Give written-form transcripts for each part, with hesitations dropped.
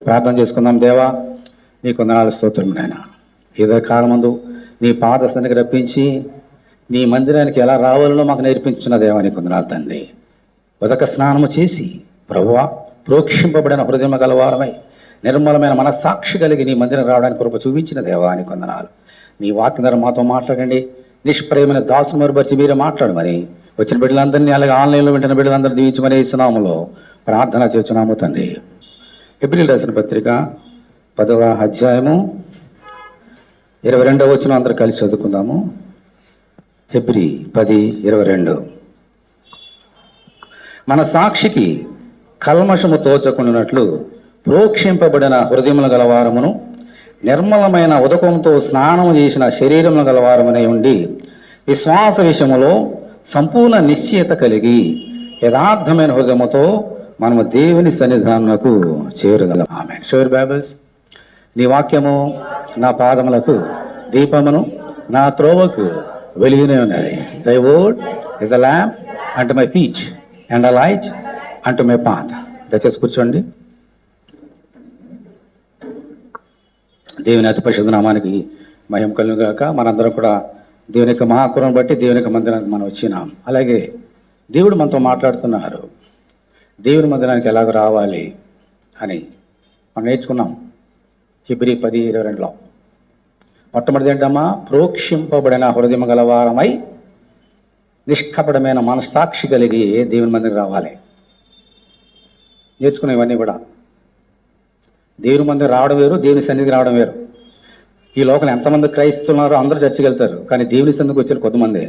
ప్రార్థన చేసుకుందాం. దేవా, నీ కొందనాలు స్తోత్రం నాయన. ఏదో కాలమందు నీ పాద సన్నిధికి రప్పించి నీ మందిరానికి ఎలా రావాలో మాకు నేర్పించిన దేవా, నీ కొందనాలు తండ్రి. ఉదక స్నానము చేసి ప్రభువా ప్రోక్షింపబడిన హృదయం గలవారమై నిర్మలమైన మనస్సాక్షి కలిగి నీ మందిరం రావడానికి కృప చూపించిన దేవా, నీ కొందనాలు. నీ వాక్యం ద్వారా మాతో మాట్లాడండి. నిష్ప్రేమైన దాసును మరుపరిచి మీరే మాట్లాడమని వచ్చిన బిడ్డలందరినీ, అలాగే ఆన్లైన్లో వింటున్న బిడ్డలందరినీ దీవించమని ఇస్తున్నాములో ప్రార్థన చేస్తున్నాము తండ్రి. హెబ్రీయులకు రాసిన పత్రిక 10వ అధ్యాయము 22వ వచనం అందరూ కలిసి చదువుకుందాము. హెబ్రీ 10:22. మన సాక్షికి కల్మషము తోచకుండానట్లు ప్రోక్షింపబడిన హృదయములు గలవారమును నిర్మలమైన ఉదకంతో స్నానము చేసిన శరీరములు గలవారమనే ఉండి విశ్వాస విషయములో సంపూర్ణ నిశ్చయత కలిగి యథార్థమైన హృదయముతో మనము దేవుని సన్నిధానమునకు చేరగలం. ఆమేన్. షోర్ బైబిల్స్. నీ వాక్యము నా పాదములకు దీపమును, నా త్రోవకు వెలుగునే ఉన్నది. Thy word is a lamp unto my feet and a light unto my path. దయచేసి కూర్చోండి. దేవుని అతి పరిశుద్ధ నామానికి మహిమ కలుగును గాక. మనందరం కూడా దేవుని యొక్క మహాకృపను బట్టి దేవుని యొక్క మందిరానికి మనం వచ్చినాం. అలాగే దేవుడు మనతో మాట్లాడుతున్నారు. దేవుని మందిరానికి ఎలాగ రావాలి అని మనం నేర్చుకున్నాం. హెబ్రీ 10:22లో మొట్టమొదటి ఏంటమ్మా? ప్రోక్షింపబడిన హృదయం గలవారమై నిష్కపటమైన మనస్సాక్షి కలిగి దేవుని మందిరం రావాలి. నేర్చుకునేవన్నీ కూడా. దేవుని మందిరం రావడం వేరు, దేవుని సన్నిధికి రావడం వేరు. ఈ లోకల్ ఎంతమంది క్రైస్తవున్నారో అందరూ చర్చికి వెళ్తారు, కానీ దేవుని సన్నిధికి వచ్చారు కొంతమంది.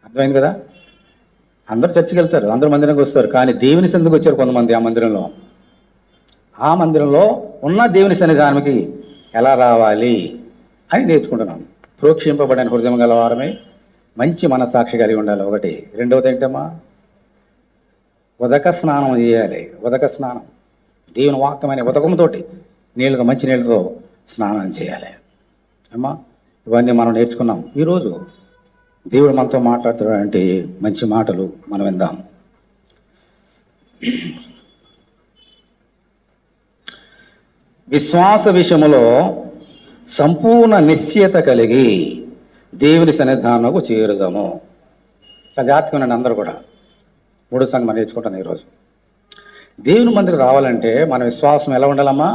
అర్థమైంది కదా? అందరూ చర్చికి వెళ్తారు, అందరూ మందిరానికి వస్తారు, కానీ దేవుని సన్నిధికి వచ్చారు కొంతమంది. ఆ మందిరంలో ఉన్న దేవుని సన్నిధానానికి ఎలా రావాలి అని నేర్చుకుంటున్నాం. ప్రోక్షింపబడిన హృదయం గలవారమే మంచి మనస్సాక్షి కలిగి ఉండాలి. ఒకటి. రెండవది ఏంటమ్మా? ఉదక స్నానం చేయాలి. ఉదక స్నానం దేవుని వాక్యమైన ఉదకంతో నీళ్ళతో, మంచి నీళ్ళతో స్నానం చేయాలి. అమ్మా, ఇవన్నీ మనం నేర్చుకున్నాం. ఈరోజు దేవుడు మనతో మాట్లాడుతున్నాడంటే మంచి మాటలు మనం విందాం. విశ్వాస విషయములో సంపూర్ణ నిశ్చయత కలిగి దేవుని సన్నిధానముకు చేరుదాము. చాలా జాగ్రత్తగా ఉండండి అందరూ కూడా. మూడో సంగతి మనం నేర్చుకుంటాను ఈరోజు. దేవుని మందిరం రావాలంటే మన విశ్వాసం ఎలా ఉండాలమ్మా?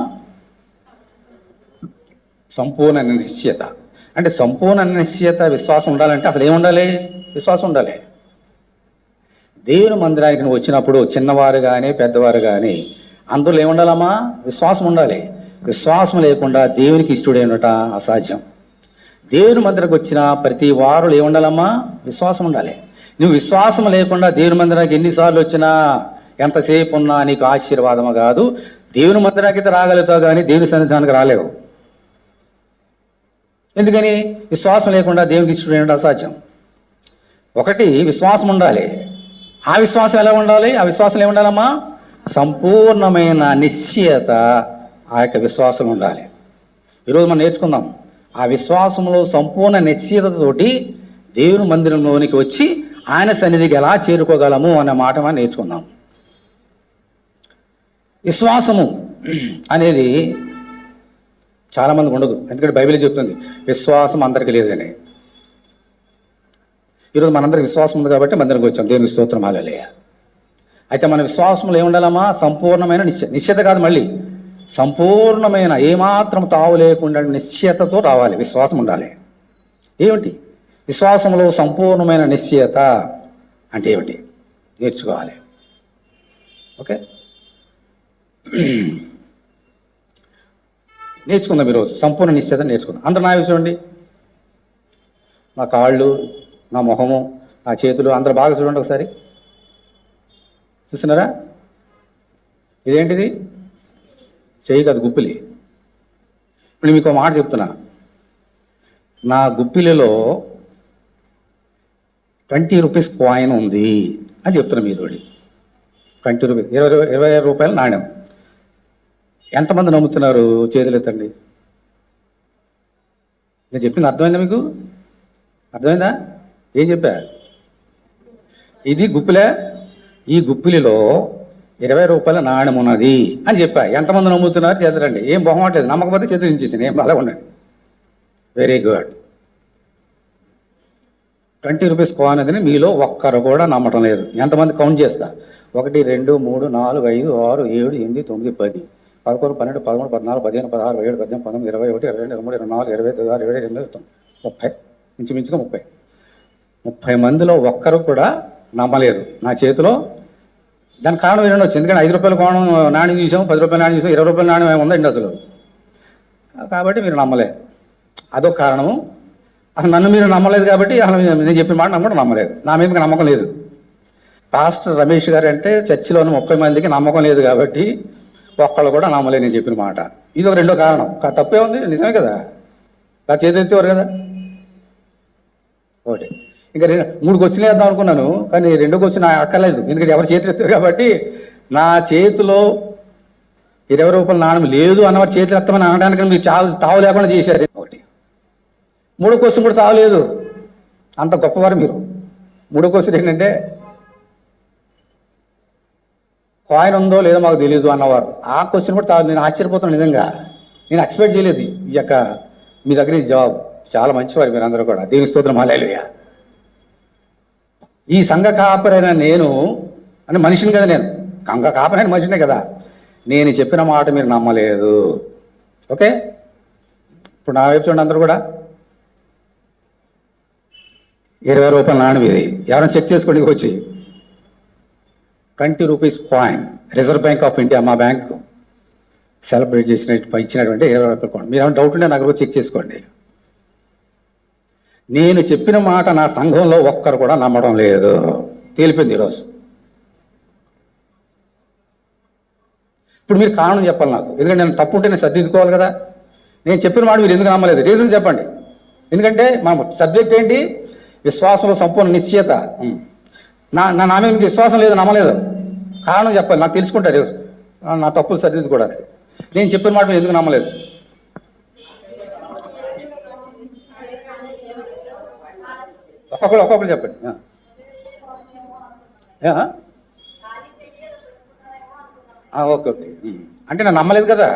సంపూర్ణ నిశ్చయత. అంటే సంపూర్ణ నిశ్చయత, విశ్వాసం ఉండాలంటే అసలు ఏముండాలి? విశ్వాసం ఉండాలి. దేవుని మందిరానికి నువ్వు వచ్చినప్పుడు చిన్నవారు కానీ పెద్దవారు కానీ అందులో ఏముండాలమ్మా? విశ్వాసం ఉండాలి. విశ్వాసం లేకుండా దేవునికి ఇష్టడే ఉండట అసాధ్యం. దేవుని మందిరానికి వచ్చిన ప్రతి వారులు ఏముండాలమ్మా? విశ్వాసం ఉండాలి. నువ్వు విశ్వాసం లేకుండా దేవుని మందిరానికి ఎన్నిసార్లు వచ్చినా, ఎంతసేపు ఉన్నా నీకు ఆశీర్వాదము కాదు. దేవుని మందిరానికి అయితే రాగలుగుతావు, కానీ దేవుని సన్నిధానానికి రాలేవు. ఎందుకని? విశ్వాసం లేకుండా దేవునికి ఇష్టం అసాధ్యం. ఒకటి, విశ్వాసం ఉండాలి. ఆ విశ్వాసం ఎలా ఉండాలి? ఆ విశ్వాసం ఏముండాలమ్మా? సంపూర్ణమైన నిశ్చయత ఆ యొక్క విశ్వాసం ఉండాలి. ఈరోజు మనం నేర్చుకుందాం. ఆ విశ్వాసంలో సంపూర్ణ నిశ్చయతతోటి దేవుని మందిరంలోనికి వచ్చి ఆయన సన్నిధికి ఎలా చేరుకోగలము అనే మాట మనం నేర్చుకుందాం. విశ్వాసము అనేది చాలామందికి ఉండదు. ఎందుకంటే బైబిల్ చెప్తుంది విశ్వాసం అందరికీ లేదని. ఈరోజు మనందరికి విశ్వాసం ఉంది కాబట్టి మందిరానికి వచ్చాం. దేవునికి స్తోత్రం, హల్లెలూయా. అయితే మన విశ్వాసంలో ఏముండాలమ్మా? సంపూర్ణమైన నిశ్చయత కాదు, మళ్ళీ సంపూర్ణమైన ఏమాత్రం తావు లేకుండా నిశ్చయతతో రావాలి. విశ్వాసం ఉండాలి. ఏమిటి విశ్వాసంలో సంపూర్ణమైన నిశ్చయత అంటే ఏమిటి? నేర్చుకోవాలి. ఓకే, నేర్చుకుందాం ఈరోజు. సంపూర్ణ నిశ్చయత నేర్చుకుందాం. అందరూ నా చూడండి. నా కాళ్ళు, నా మొహము, నా చేతులు అందరూ బాగా చూడండి ఒకసారి. చూస్తున్నారా? ఇదేంటిది? చెయ్యి కాదు, గుప్పిలి. ఇప్పుడు మీకు మాట చెప్తున్నా. నా గుప్పిలిలో 20 రూపీస్ కాయిన్ ఉంది అని చెప్తున్నా మీతోడి. 20 రూపీస్, 25 రూపాయల నాణ్యం. ఎంతమంది నమ్ముతున్నారు? చేతులు ఎత్తండి. నేను చెప్పింది అర్థమైందా మీకు? అర్థమైందా? ఏం చెప్పా? ఇది గుప్పిలే. ఈ గుప్పిలిలో రూపాయల నాణ్యం ఉన్నది అని చెప్పా. ఎంతమంది నమ్ముతున్నారు చేద్దరండి. ఏం బొమ్మట్లేదు, నమ్మకపోతే చేతులు ఇచ్చేసాను. ఏం అలా ఉండండి. Very good. 20 రూపీస్ కాయిన్ అనేది మీలో ఒక్కరు కూడా నమ్మటం లేదు. ఎంతమంది కౌంట్ చేస్తా? 1 2 3 4 5 6 7 8 9 10 11 12 13 14 15 16 17 18 19 20 21 22 23 24 25 26 27 28 30 ఇంచుమించుగా 30 మందిలో ఒక్కరు కూడా నమ్మలేదు నా చేతిలో. దానికి కారణం ఏంటో వచ్చింది. ఎందుకంటే 5 రూపాయల కోణం నాణ్యం చూసాము, 10 రూపాయల నాణ్యం చూసాము, 20 రూపాయల నాణ్యం ఏమి ఉందండి అసలు. కాబట్టి మీరు నమ్మలే. అదొక కారణము. అసలు నన్ను మీరు నమ్మలేదు కాబట్టి అసలు నేను చెప్పిన మాట నమ్మడం నమ్మలేదు. నా మీద నమ్మకం లేదు. పాస్టర్ రమేష్ గారు అంటే చర్చిలో ఉన్న 30 మందికి నమ్మకం లేదు కాబట్టి ఒక్కళ్ళు కూడా నమ్మలేదు నేను చెప్పిన మాట. ఇది ఒక రెండో కారణం. తప్పే ఉంది, నిజమే కదా. నా చేతి ఎత్తేవారు కదా. ఒకటి. ఇంకా 3 క్వశ్చన్లు వేద్దాం అనుకున్నాను, కానీ 2వ క్వశ్చన్ అక్కర్లేదు. ఎందుకంటే ఎవరు చేతులు ఎత్తారు కాబట్టి. నా చేతిలో 20 రూపాయల నాణ్యం లేదు అన్నవారు చేతులు ఎత్తమని అనడానికి మీరు తావు లేకుండా చేశారు. ఒకటి. 3వ క్వశ్చన్ కూడా తావలేదు. అంత గొప్పవారు మీరు. 3వ క్వశ్చన్ ఏంటంటే కాయిన్ ఉందో లేదో మాకు తెలియదు అన్నవారు. ఆ క్వశ్చన్ కూడా నేను ఆశ్చర్యపోతున్నాను నిజంగా. నేను ఎక్స్పెక్ట్ చేయలేదు ఈ యొక్క మీ దగ్గర ఈ జవాబు. చాలా మంచివారు మీరు అందరూ కూడా. దేవుని స్తోత్రం, హల్లెలూయా. ఈ సంఘ కాపరైన నేను అంటే మనిషిని కదా, నేను సంఘ కాపరైన మనిషినే కదా. నేను చెప్పిన మాట మీరు నమ్మలేదు. ఓకే, ఇప్పుడు నా వైపు చూడండి అందరూ కూడా. 20 రూపాయల నాణ్యం ఇది. ఎవరైనా చెక్ చేసుకోండి వచ్చి. 20 rupees coin. Reserve bank of India, మా బ్యాంకు సెలబ్రేట్ ఇచ్చినటువంటి 20 రూపాయల కాయిన్. మీరు ఏమైనా డౌట్ ఉంటే నాకు చెక్ చేసుకోండి. నేను చెప్పిన మాట నా సంఘంలో ఒక్కరు కూడా నమ్మడం లేదు. తేలిపోయింది ఈరోజు. ఇప్పుడు మీరు కారణం చెప్పాలి నాకు. ఎందుకంటే నేను తప్పు ఉంటే నేను సర్దిద్దుకోవాలి కదా. నేను చెప్పిన మాట మీరు ఎందుకు నమ్మలేదు? రీజన్ చెప్పండి. ఎందుకంటే మా సబ్జెక్ట్ ఏంటి? విశ్వాసంలో సంపూర్ణ నిశ్చయత. నా మీద మీకు విశ్వాసం లేదు, నమ్మలేదు. కారణం చెప్పాలి, నాకు తెలుసుకుంటారు నా తప్పులు సరిదిద్దుకోవడానికి. నేను చెప్పిన మాట మీరు ఎందుకు నమ్మలేదు? ఒక్కొక్కరు చెప్పండి. ఓకే. అంటే నేను నమ్మలేదు కదా.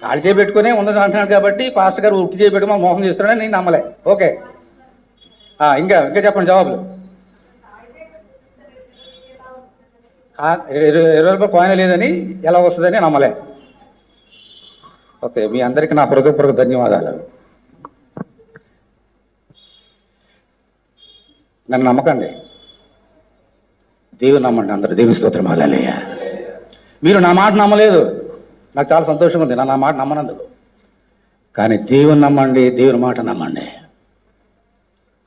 ఖాళీ చేయబెట్టుకునే ఉన్నది అంటున్నాడు కాబట్టి పాస్టర్ గారు ఉట్టి చేయబెట్టుకుని మోసం చేస్తున్నాడని నేను నమ్మలే. ఓకే, ఇంకా చెప్పండి జవాబులు. 20 రూపాయల కాయిన్ లేదని ఎలా వస్తుందని నమ్మలే. ఓకే, మీ అందరికీ నా హృదయపూర్వక ధన్యవాదాలు. నన్ను నమ్మకండి, దేవుని నమ్మండి అందరూ. దేవుని స్తోత్రం, హల్లెలూయా. మీరు నా మాట నమ్మలేదు, నాకు చాలా సంతోషంగా ఉంది నా మాట నమ్మనందుకు. కానీ దేవుని నమ్మండి, దేవుని మాట నమ్మండి.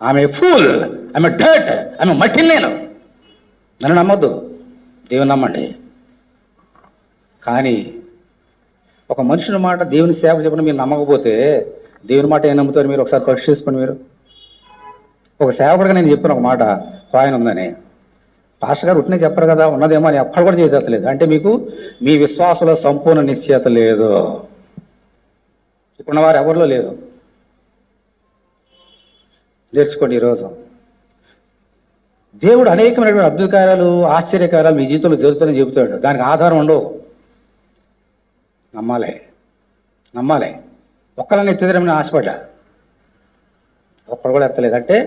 ఆమె ఫూల్, ఆమె డర్ట్, ఆమె మట్టిని. నేను నన్ను నమ్మొద్దు, దేవుని నమ్మండి. కానీ ఒక మనుషుని మాట, దేవుని సేవ చెప్పిన మీరు నమ్మకపోతే దేవుని మాట ఏం నమ్ముతారు మీరు? ఒకసారి పరీక్ష చేసుకోండి మీరు. ఒక సేవకుడిగా నేను చెప్పిన ఒక మాట, కాయిన్ ఉందని. పాస్టర్ గారు ఉట్టినే చెప్పరు కదా, ఉన్నదేమో అని అక్కడ కూడా చేయదలేదు. అంటే మీకు మీ విశ్వాసంలో సంపూర్ణ నిశ్చయత లేదు. ఇప్పుడున్న వారు ఎవరిలో లేదు. నేర్చుకోండి ఈరోజు. దేవుడు అనేకమైనటువంటి అద్భుత కార్యాలు, ఆశ్చర్యకార్యాలు మీ జీవితంలో జరుగుతాయని చెబుతాడు. దానికి ఆధారం ఉండవు. నమ్మాలి. ఒక్కళ్ళని ఎత్తేదరమని ఆశపడ్డా, ఒక్కడు కూడా ఎత్తలేదు. అంటే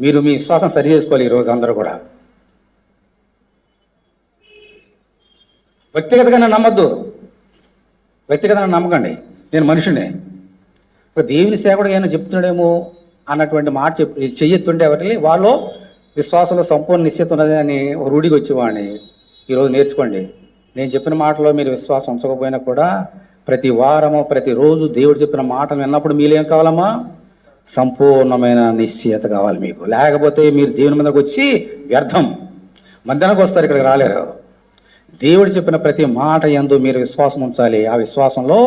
మీరు మీ విశ్వాసం సరి చేసుకోవాలి ఈరోజు అందరూ కూడా. వ్యక్తిగతంగా నమ్మద్దు, వ్యక్తిగతంగా నమ్మకండి. నేను మనిషిని. ఒక దేవుని సేవకుడు ఏమైనా చెప్తున్నాడేమో అన్నటువంటి మాట చెయ్యొత్తుంటే ఎవరికి వాళ్ళు విశ్వాసంలో సంపూర్ణ నిశ్చయత ఉన్నది అని ఒక రూఢికి వచ్చేవాడిని. ఈరోజు నేర్చుకోండి. నేను చెప్పిన మాటలో మీరు విశ్వాసం ఉంచకపోయినా కూడా ప్రతి వారము, ప్రతిరోజు దేవుడు చెప్పిన మాటలు విన్నప్పుడు మీలో ఏం కావాలమ్మా? సంపూర్ణమైన నిశ్చయత కావాలి మీకు. లేకపోతే మీరు దేవుని మీదకి వచ్చి వ్యర్థం. మధ్యాహ్నానికి వస్తారు, ఇక్కడికి రాలేరు. దేవుడు చెప్పిన ప్రతి మాట యందు మీరు విశ్వాసం ఉంచాలి. ఆ విశ్వాసంలో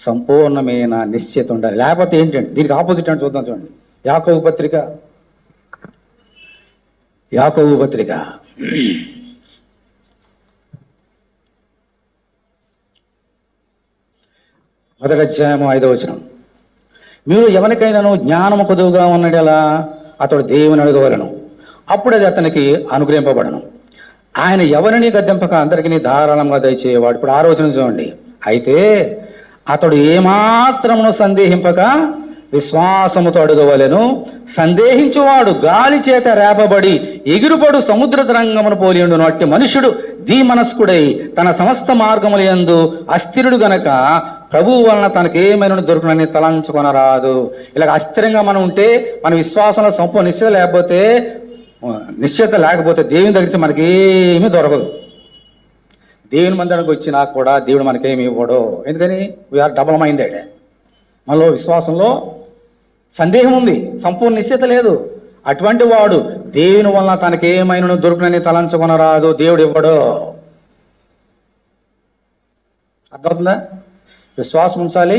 సంపూర్ణమైన నిశ్చయత ఉండాలి. లేకపోతే ఏంటంటే దీనికి ఆపోజిట్ అంటే చూద్దాం. చూడండి, యాకోబు పత్రిక 1వ అధ్యాయము 5వ వచనం. మీరు ఎవరికైనాను జ్ఞానము కొదువుగా ఉన్నడెలా అతడు దేవుని అడగవలను, అప్పుడు అది అతనికి అనుగ్రహింపబడను. ఆయన ఎవరిని గద్దెంపక అందరికీ ధారాళంగా దయచేవాడు. ఇప్పుడు ఆ రోజున చూడండి. అయితే అతడు ఏమాత్రమును సందేహింపక విశ్వాసముతో అడుగవలెను. సందేహించువాడు గాలి చేత రేపబడి ఎగురుబడు సముద్ర తరంగమును పోలియుండును. అట్టి మనుష్యుడు ధీమనస్కుడై తన సమస్త మార్గముల యందు అస్థిరుడు గనక ప్రభువు వలన తనకేమైనా దొరుకునని తలంచుకొనరాదు. ఇలాగ అస్థిరంగా మనం ఉంటే, మన విశ్వాసంలో సంపూర్ణ నిశ్చయత లేకపోతే దేవుని దగ్గర నుంచి మనకేమీ దొరకదు. దేవుని మందిరానికి వచ్చినా కూడా దేవుడు మనకేమి ఇవ్వడు. ఎందుకని? We are double minded. మనలో విశ్వాసంలో సందేహం ఉంది, సంపూర్ణ నిశ్చయత లేదు. అటువంటి వాడు దేవుని వలన తనకేమైనా దొరుకునని తలంచుకొనరాదు. దేవుడు ఇవ్వడు. అర్థమవుతుందా? విశ్వాసం ఉంచాలి.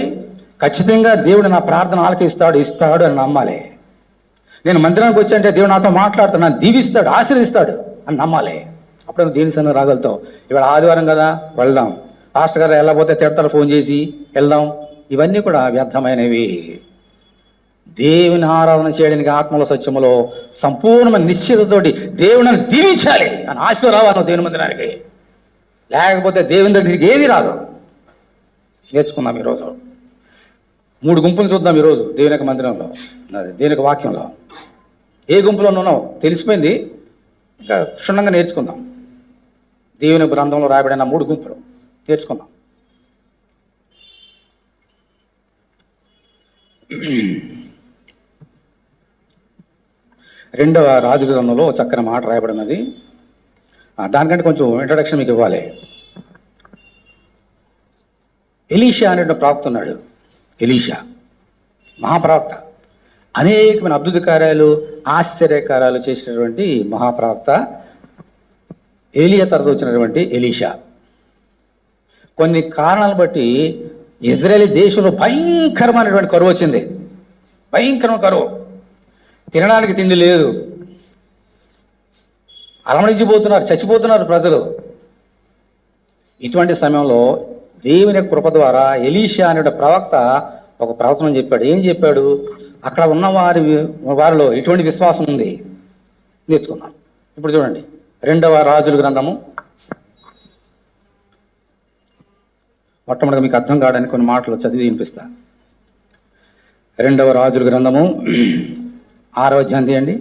ఖచ్చితంగా దేవుడు నా ప్రార్థన ఇస్తాడు అని నమ్మాలి. నేను మందిరానికి వచ్చానంటే దేవుడు నాతో మాట్లాడుతాడు, నన్ను దీవిస్తాడు, ఆశీర్వదిస్తాడు అని నమ్మాలి. అప్పుడు దేని సన్న రాగలుగుతాం. ఇవాళ ఆదివారం కదా, వెళ్దాం. పాస్టర్ గారు వెళ్ళకపోతే తిడతారు, ఫోన్ చేసి వెళ్దాం. ఇవన్నీ కూడా వ్యర్థమైనవి. దేవుని ఆరాధన చేయడానికి ఆత్మలో సత్యములో సంపూర్ణమైన నిశ్చితతోటి దేవుని దీవించాలి అని ఆశతో రావాలి దేవుని మందిరానికి. లేకపోతే దేవుని దగ్గరికి ఏది రాదు. నేర్చుకుందాం ఈరోజు. 3 గుంపులు చూద్దాం ఈరోజు దేవుని యొక్క మందిరంలో, దేవుని యొక్క వాక్యంలో. ఏ గుంపులో ఉన్నావు తెలిసిపోయింది, ఇంకా క్షుణ్ణంగా నేర్చుకుందాం. దేవుని గ్రంథంలో రాయబడిన 3 గుంపులు నేర్చుకుందాం. రెండవ రాజుల గ్రంథంలో చక్కని మాట రాయబడినది. దానికంటే కొంచెం ఇంట్రడక్షన్ మీకు ఇవ్వాలి. ఎలీషా అనే ప్రవక్త ఉన్నాడు. ఎలీషా మహాప్రవక్త, అనేకమైన అద్భుత కార్యాలు, ఆశ్చర్యకార్యాలు చేసినటువంటి మహాప్రవక్త. ఏలియా తర్వాత వచ్చినటువంటి ఎలీషా. కొన్ని కారణాలను బట్టి ఇజ్రాయేల్ దేశంలో భయంకరమైనటువంటి కరువు వచ్చింది. భయంకరమైన కరువు. తినడానికి తిండి లేదు, అలమడించిపోతున్నారు, చచ్చిపోతున్నారు ప్రజలు. ఇటువంటి సమయంలో దేవుని యొక్క కృప ద్వారా ఎలీషా అనే ప్రవక్త ఒక ప్రవచనం చెప్పాడు. ఏం చెప్పాడు? అక్కడ ఉన్న వారిలో ఎటువంటి విశ్వాసం ఉంది నేర్చుకున్నాం. ఇప్పుడు చూడండి, 2వ రాజుల గ్రంథము. మొట్టమొదటిగా మీకు అర్థం కావడానికి కొన్ని మాటలు చదివి వినిపిస్తా. 2వ రాజుల గ్రంథము 6వ అధ్యాయం తీయండి.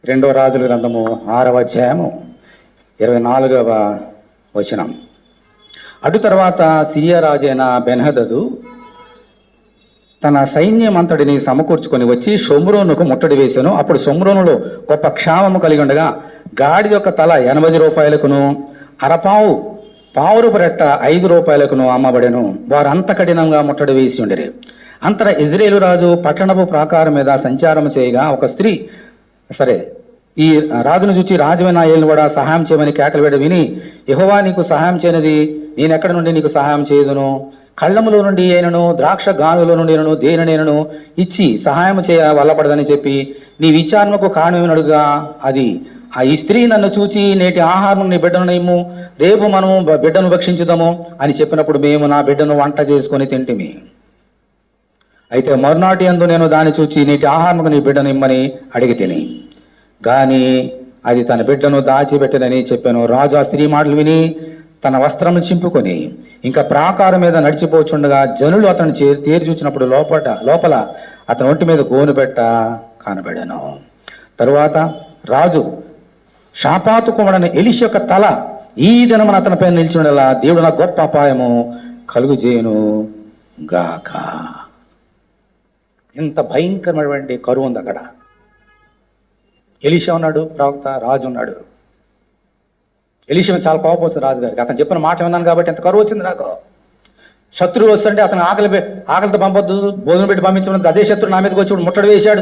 2వ రాజుల గ్రంథము 6వ అధ్యాయము 24వ వచనం. అటు తర్వాత సిరియా రాజైన బెన్హదదు తన సైన్యం అంతటిని సమకూర్చుకొని వచ్చి షోమ్రోనుకు ముట్టడి వేసెను. అప్పుడు షోమ్రోనులో గొప్ప క్షామము కలిగి ఉండగా గాడిద యొక్క తల 80 రూపాయలకును, అరపావు పావురపు రెట్ట 5 రూపాయలకును అమ్మబడెను. వారు అంత కఠినంగా ముట్టడి వేసి ఉండేరు. అంతట ఇజ్రాయేలు రాజు పట్టణపు ప్రాకారం మీద సంచారం చేయగా ఒక స్త్రీ, సరే, ఈ రాజును చూచి రాజమైన ఏళ్ళు కూడా సహాయం చేయమని కేకలు వేడ విని, యెహోవా నీకు సహాయం చేయనిది నేనెక్కడి నుండి నీకు సహాయం చేయదును? కళ్ళములో నుండి అయినను ద్రాక్ష గానులో నుండి అయినను దేనినైనను ఇచ్చి సహాయం చేయ వల్లపడదని చెప్పి నీ విచారణకు కారణమేమని అడుగుగా, అది ఈ స్త్రీ నన్ను చూచి నేటి ఆహారం నీ బిడ్డను నేము, రేపు మనము బిడ్డను భక్షించుదాము అని చెప్పినప్పుడు మేము నా బిడ్డను వంట చేసుకొని తింటిమి. అయితే మరునాటి యందు నేను దాన్ని చూచి నేటి ఆహారంకు నీ బిడ్డను ఇమ్మని అడిగి తిని, కానీ అది తన బిడ్డను దాచిపెట్టనని చెప్పాను. రాజు ఆ స్త్రీ మాటలు విని తన వస్త్రం చింపుకొని ఇంకా ప్రాకారం మీద నడిచిపోచుండగా జనులు అతను తేరి చూచినప్పుడు లోపల అతని ఒంటి మీద గోను పెట్ట కనబడాను. తరువాత రాజు షాపాతు కుమారుడైన ఎలీషా యొక్క తల ఈ దినమున అతనిపై నిలిచినలా దేవుడు నా గొప్ప అపాయము కలుగు చేయను గాక. ఇంత భయంకరమైనటువంటి కరువు ఉంది అక్కడ. ఎలీషా ఉన్నాడు, ప్రవక్త, రాజు ఉన్నాడు. ఎలీషా చాలా కోపం వచ్చింది రాజుగారికి. అతను చెప్పిన మాట విన్నాను కాబట్టి ఎంత కరువు వచ్చింది నాకు. శత్రువు వస్తుంటే అతను ఆకలితో పంపొద్దు, భోజనం పెట్టి పంపించమని అదే శత్రువు నా మీదకి వచ్చి ముట్టడి వేశాడు.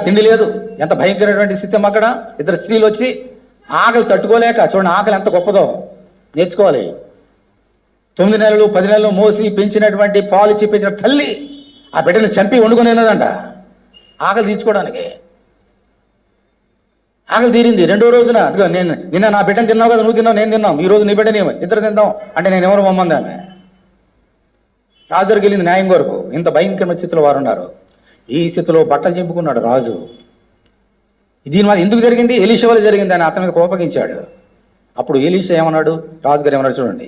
తిండి లేదు. ఎంత భయంకరమైనటువంటి స్థితి అక్కడ. 2 స్త్రీలు వచ్చి ఆకలి తట్టుకోలేక, చూడండి ఆకలి ఎంత గొప్పదో నేర్చుకోవాలి. 9 నెలలు 10 నెలలు మోసి పెంచినటువంటి పాలు ఇచ్చి పెంచిన తల్లి ఆ బిడ్డను చంపి వండుకొనేనదంట ఆకలి తీర్చుకోవడానికి. ఆకలి తీరింది. 2వ రోజున నిన్న నా బిడ్డను తిన్నావు కదా, నువ్వు తిన్నావు, నేను తిన్నాం, ఈ రోజు నీ బిడ్డని ఇద్దరు తిందాం అంటే నేను ఎవరు పొమ్మంది ఆమె. రాజు దగ్గరికి వెళ్ళింది న్యాయం కొరకు. ఇంత భయంకరమైన స్థితిలో వారు ఉన్నారు. ఈ స్థితిలో బట్టలు చింపుకున్నాడు రాజు. దీనివల్ల ఎందుకు జరిగింది? ఎలీషా వల్ల జరిగింది అని అతని మీద కోపగించాడు. అప్పుడు ఎలీషా ఏమన్నాడు? రాజుగారు ఏమన్నాడు చూడండి,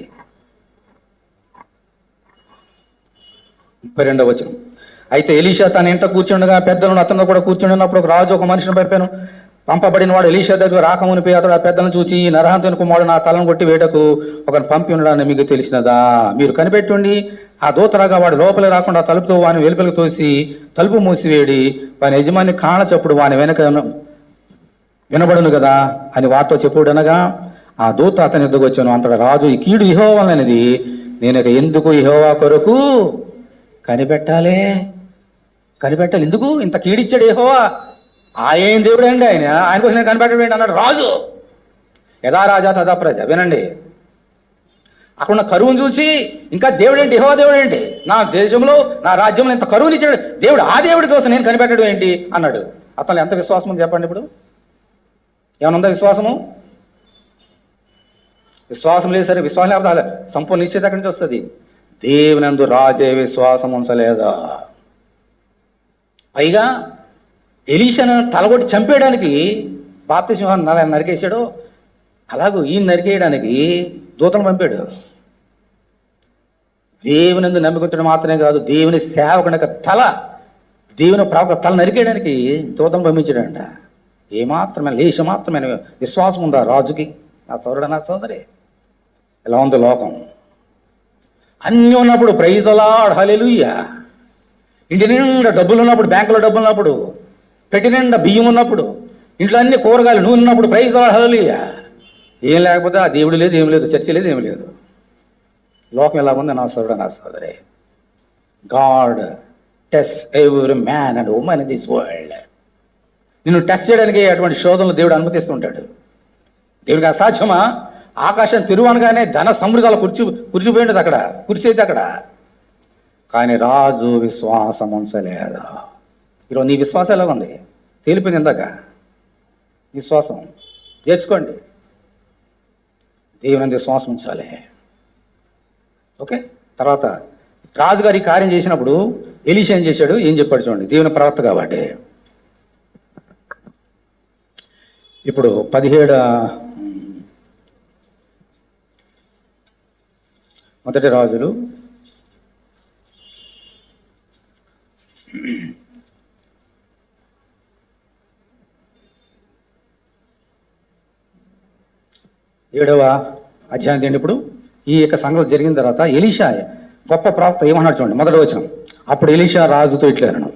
32వ వచనం. అయితే ఎలీషా తన ఇంట కూర్చుండగా పెద్దలను అతను కూడా కూర్చుని ఉన్నప్పుడు రాజు ఒక మనిషిని పంపబడిన వాడు ఎలీషా దగ్గర రాకమునిపై అతడు ఆ పెద్దలను చూచి, ఈ నరహంతుని కుమారుడు నా తలను కొట్టి వేటకు ఒకరిని పంపి ఉండడాన్ని మీకు తెలిసినదా? మీరు కనిపెట్టుండి ఆ దూతరాగా వాడు లోపలికి రాకుండా తలుపుతో వాని వెలుపలికి తోసి తలుపు మూసివేడి వాని యజమాని కాళ్ళ చప్పుడు వాని వెనక వినబడును కదా అని వారితో చెప్పుడనగా ఆ దూత అతని ఎద్దుకు వచ్చాను. అంతటా రాజు, ఈ కీడు యెహోవా వలనది, నేను ఇక ఎందుకు యెహోవా కొరకు కనిపెట్టాలి? ఎందుకు ఇంత కీడిచ్చాడు యెహోవా? ఆయన దేవుడు అండి, ఆయన కోసం నేను కనిపెట్టండి అన్నాడు రాజు. యథా రాజా తథా ప్రజ. వినండి, అక్కడ ఉన్న కరువును చూసి ఇంకా దేవుడు ఏంటి, యెహోవా దేవుడు ఏంటి, నా దేశంలో నా రాజ్యంలో ఇంత కరువుని ఇచ్చాడు దేవుడు, ఆ దేవుడి కోసం నేను కనిపెట్టడం ఏంటి అన్నాడు. అతను ఎంత విశ్వాసం ఉంది చెప్పండి. ఇప్పుడు ఏమైనా ఉందా విశ్వాసము? విశ్వాసం లేదు. సరే, విశ్వాసం లేకపోతే సంపూర్ణ నిశ్చిత ఎక్కడి నుంచి వస్తుంది? దేవునందు రాజే విశ్వాసం ఉంచలేదా? పైగా ఎలీషాను తలగొట్టి చంపేయడానికి బాప్తిస్మం నరికేశాడు, అలాగూ ఈయన నరికేయడానికి దూతను పంపాడు. దేవునందు నమ్మికుంచడం మాత్రమే కాదు, దేవుని సేవకుని తల, దేవుని ప్రవక్త తల నరికేయడానికి దూతను పంపించాడంట. ఏమాత్రమైన లేశమాత్రమైన విశ్వాసం ఉందా రాజుకి? నా సోదరుడు, నా సోదరి, ఎలా ఉంది లోకం? అన్నీ ఉన్నప్పుడు ప్రైజ్ ద లార్డ్, హల్లెలూయా. ఇంటి నిండా డబ్బులు ఉన్నప్పుడు, బ్యాంకులో డబ్బులు ఉన్నప్పుడు, పెట్టి నిండా బియ్యం ఉన్నప్పుడు, ఇంట్లో అన్ని కూరగాయలు నూనె ఉన్నప్పుడు ప్రైజ్ ద లార్డ్, హల్లెలూయా. ఏం లేకపోతే ఆ దేవుడు లేదు, ఏం లేదు, చర్చి లేదు, ఏం లేదు. లోకం ఎలాగుంది నా సోదరుడు, నా సోదరి? God test every man and women in this world. నిన్ను టెస్ట్ చేయడానికి అటువంటి శోధనలు దేవుడు అనుమతిస్తుంటాడు. దేవుడికి అసాధ్యమా? ఆకాశం తిరువనగానే ధన సమృద్ధాలు కుర్చిపోయింది అక్కడ, కుర్చీ అయితే అక్కడ. కానీ రాజు విశ్వాసం ఉంచలేదా? ఈరోజు నీ విశ్వాసం ఎలా ఉంది? తేలిపోయింది ఇందాక. విశ్వాసం నేర్చుకోండి, దేవుని విశ్వాసం ఉంచాలి. ఓకే. తర్వాత రాజుగారి కార్యం చేసినప్పుడు ఎలీషా ఏం చేశాడు, ఏం చెప్పాడు చూడండి, దేవుని ప్రవక్త కాబట్టి. ఇప్పుడు 17 మొదటి రాజులు 7వ అధ్యాయం ఏంటి? ఇప్పుడు ఈ యొక్క సంగతి జరిగిన తర్వాత ఎలీషా గొప్ప ప్రవక్త ఏమన్నాడు చూడండి, మొదటి వచనం. అప్పుడు ఎలీషా రాజుతో ఇట్లనను,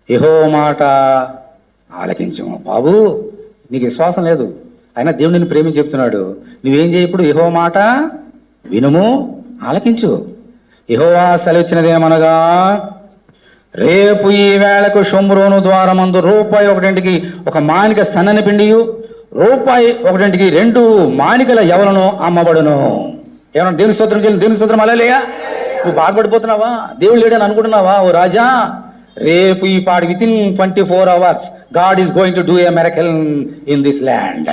యెహోవా మాట ఆలకించము. బాబు, నీకు విశ్వాసం లేదు, అయినా దేవుడు నిన్ను ప్రేమించి చెప్తున్నాడు. నువ్వేం చేయి? ఇప్పుడు యెహోవా మాట వినుము, ఆలకించు. యెహోవా సెలవిచ్చినదేమనగా, రేపు ఈ వేళకు షోమ్రోను ద్వారమందు రూపాయి ఒక మానిక సన్నని పిండియు, రూపాయి 2 మానికల యవలను అమ్మబడును. ఏమన్నా దేవుని స్తోత్రం చేయాలి? దేవుని స్తోత్రం అలలేయా? నువ్వు బాధపడిపోతున్నావా? దేవుడు లేడని అనుకుంటున్నావా? ఓ రాజా, రేపు ఈ పాటి within 24 hours God is going to do a miracle in this land.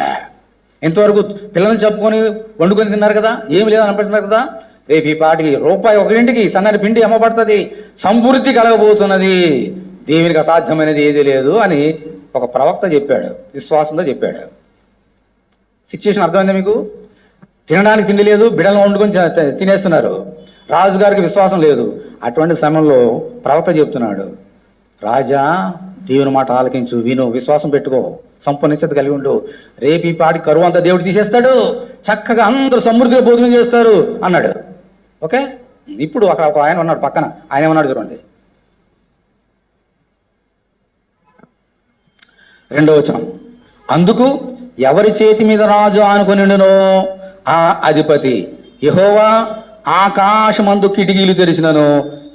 ఎంతవరకు పిల్లల్ని చెప్పుకొని వండుకొని తిన్నారు కదా, ఏమి లేదని అనుకుంటున్నారు కదా. రేపు ఈ పాటికి రూపాయి 1 సన్నని పిండి అమ్మబడుతుంది, సమృద్ధి కలగబోతున్నది, దేవునికి అసాధ్యమైనది ఏది లేదు అని ఒక ప్రవక్త చెప్పాడు, విశ్వాసంతో చెప్పాడు. సిచ్యువేషన్ అర్థమైందా మీకు? తినడానికి తిండి లేదు, బిడ్డలను వండుకొని తినేస్తున్నారు. రాజుగారికి విశ్వాసం లేదు. అటువంటి సమయంలో ప్రవక్త చెప్తున్నాడు, రాజా, దేవుని మాట ఆలకించు, విను, విశ్వాసం పెట్టుకో, సంపూర్ణ నిశ్చిత కలిగి ఉండు. రేపు ఈ పాటి కరువు అంతా దేవుడు తీసేస్తాడు, చక్కగా అందరూ సమృద్ధిగా భోజనం చేస్తారు అన్నాడు. ఓకే. ఇప్పుడు అక్కడ ఒక ఆయన ఉన్నాడు పక్కన, ఆయన ఏమన్నాడు చూడండి, 2వ వచనం. అందుకు ఎవరి చేతి మీద రాజు ఆనుకొనిండునో ఆ అధిపతి, యెహోవా ఆకాశమందు కిటికీలు తెరిచినను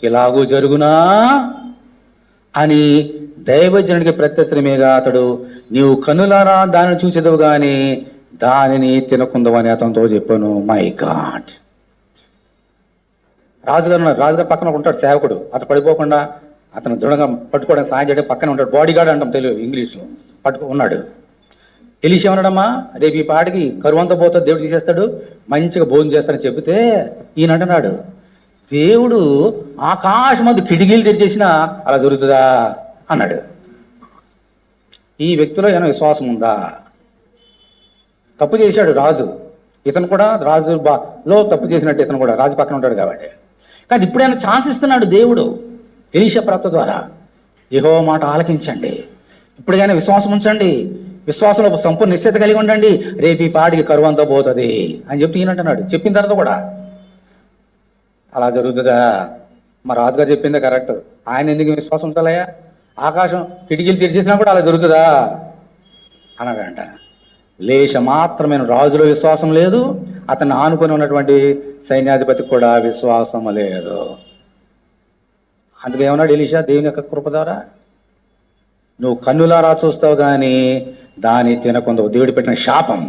ఇలాగూ జరుగునా అని దైవజనుడికి ప్రత్యుత్తరమేగా అతడు, నీవు కనులారా దానిని చూచెదవు గాని దానిని తినకుందవని అతనితో చెప్పాను. My God. రాజుగారు పక్కన ఉంటాడు సేవకుడు, అతను పడిపోకుండా అతను దృఢంగా పట్టుకోవడానికి సాయం చేయడం పక్కన ఉంటాడు. బాడీ గార్డ్ అంటాం తెలుగు, ఇంగ్లీష్లో. ఉన్నాడు. ఎలీషా ఉన్నాడమ్మా, రేపు ఈ పాటికి కరువంతా పోతే దేవుడు తీసేస్తాడు, మంచిగా భోజనం చేస్తాడని చెబితే ఈయన అంటున్నాడు, దేవుడు ఆకాశమందు కిటికీలు తెరిచేసినా అలా దొరుకుతుందా అన్నాడు. ఈ వ్యక్తిలో ఏమైనా విశ్వాసం ఉందా? తప్పు చేశాడు రాజు, ఇతను కూడా రాజులో తప్పు చేసినట్టు ఇతను కూడా రాజు పక్కన ఉంటాడు కాబట్టి. కానీ ఇప్పుడైనా ఛాన్స్ ఇస్తున్నాడు దేవుడు ఎలీషా ప్రవక్త ద్వారా. యెహోవా మాట ఆలకించండి, ఇప్పటికైనా విశ్వాసం ఉంచండి, విశ్వాసంలో సంపూర్ణ నిశ్చయత కలిగి ఉండండి, రేపు ఈ పాటికి కరువు అంతా పోతుంది అని చెప్పి ఈయనంటున్నాడు. చెప్పిన తర్వాత కూడా అలా జరుగుతుందా? మా రాజుగారు చెప్పిందే కరెక్ట్, ఆయన ఎందుకు విశ్వాసం ఉంచాలయ్యా? ఆకాశం కిటికీలు తెరిచేసినా కూడా అలా జరుగుతుందా అన్నాడంట. లేశ మాత్రమైన రాజులో విశ్వాసం లేదు, అతన్ని ఆనుకొని ఉన్నటువంటి సైన్యాధిపతికి కూడా విశ్వాసం లేదు. అందుకే ఏమన్నాడు ఎలీషా దేవుని యొక్క కృప ద్వారా? నువ్వు కన్నులారా చూస్తావు కానీ దాన్ని తినకుందో. దేవుడు పెట్టిన శాపం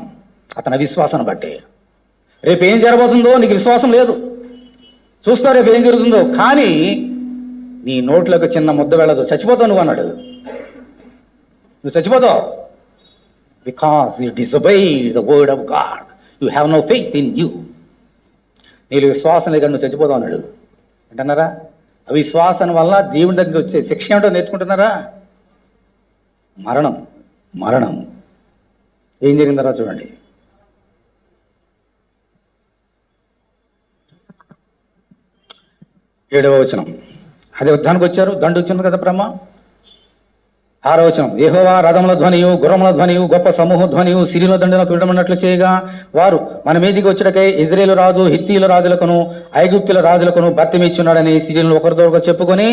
అతని విశ్వాసాన్ని బట్టి. రేపు ఏం జరగబోతుందో నీకు విశ్వాసం లేదు, చూస్తావు రేపు ఏం జరుగుతుందో, కానీ నీ నోట్లోకి చిన్న ముద్ద వెళ్ళదు, చచ్చిపోతావు నువ్వు అన్నాడు. నువ్వు చచ్చిపోతావు. Because you disobeyed the word of God, you have no faith in you. నీకు విశ్వాసం లేక నువ్వు చచ్చిపోతావు అన్నాడు. అంటున్నారా? అవిశ్వాసం వల్ల దేవుని దగ్గర వచ్చే శిక్ష ఏమిటో నేర్చుకుంటున్నారా? మరణం. మరణం ఏం జరిగిందరా చూడండి. ఏడవ వచనం, అదే యుద్ధానికి వచ్చారు, దండు వచ్చింది కదా బ్రహ్మ. 6వ వచనం, యెహోవా రథముల ధ్వనియు గుర్రముల ధ్వనియు గొప్ప సమూహ ధ్వనియు సిరియల దండులకు విడమన్నట్లు చేయగా వారు మన మీదికి వచ్చుటకై ఇజ్రాయేలు రాజు హిత్తీయుల రాజులకును ఐగుప్తుల రాజులకును బత్తిమిచ్చున్నాడని సిరియలు ఒకరితో చెప్పుకొని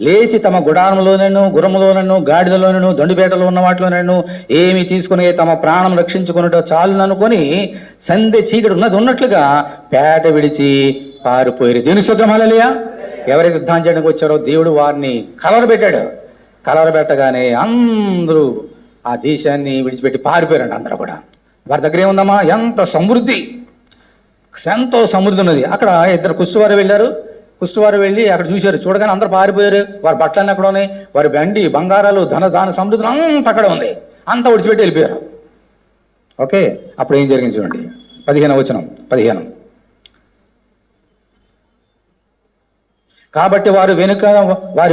లేచి తమ గుడారంలోనూ గుర్రములోనూ గాడిదలోనూ దండుపేటలో ఉన్న వాటిలోనూ ఏమి తీసుకుని తమ ప్రాణం రక్షించుకున్నట్టు చాలు అనుకొని సంధ్య చీకటి ఉన్నట్లుగా పేట విడిచి పారిపోయారు. దేవుని స్తోత్రం హల్లెలూయా. ఎవరైతే యుద్ధం చేయడానికి వచ్చారో దేవుడు వారిని కలవరబెట్టాడు. కలవరబెట్టగానే అందరూ ఆ దేశాన్ని విడిచిపెట్టి పారిపోయారండి. అందరూ కూడా వారి దగ్గర ఏముందమ్మా, ఎంతో సమృద్ధి ఉన్నది. అక్కడ ఇద్దరు కుష్టివారు వెళ్ళారు. కుష్టివారు వెళ్ళి అక్కడ చూశారు, చూడగానే అందరూ పారిపోయారు. వారి బట్టలన్నీ అక్కడ ఉన్నాయి, వారి బండి బంగారాలు ధన సమృద్ధులు అంతా అక్కడ ఉంది, అంతా విడిచిపెట్టి వెళ్ళిపోయారు. ఓకే, అప్పుడు ఏం జరిగింది చూడండి. 15వ వచనం 15. కాబట్టి వారి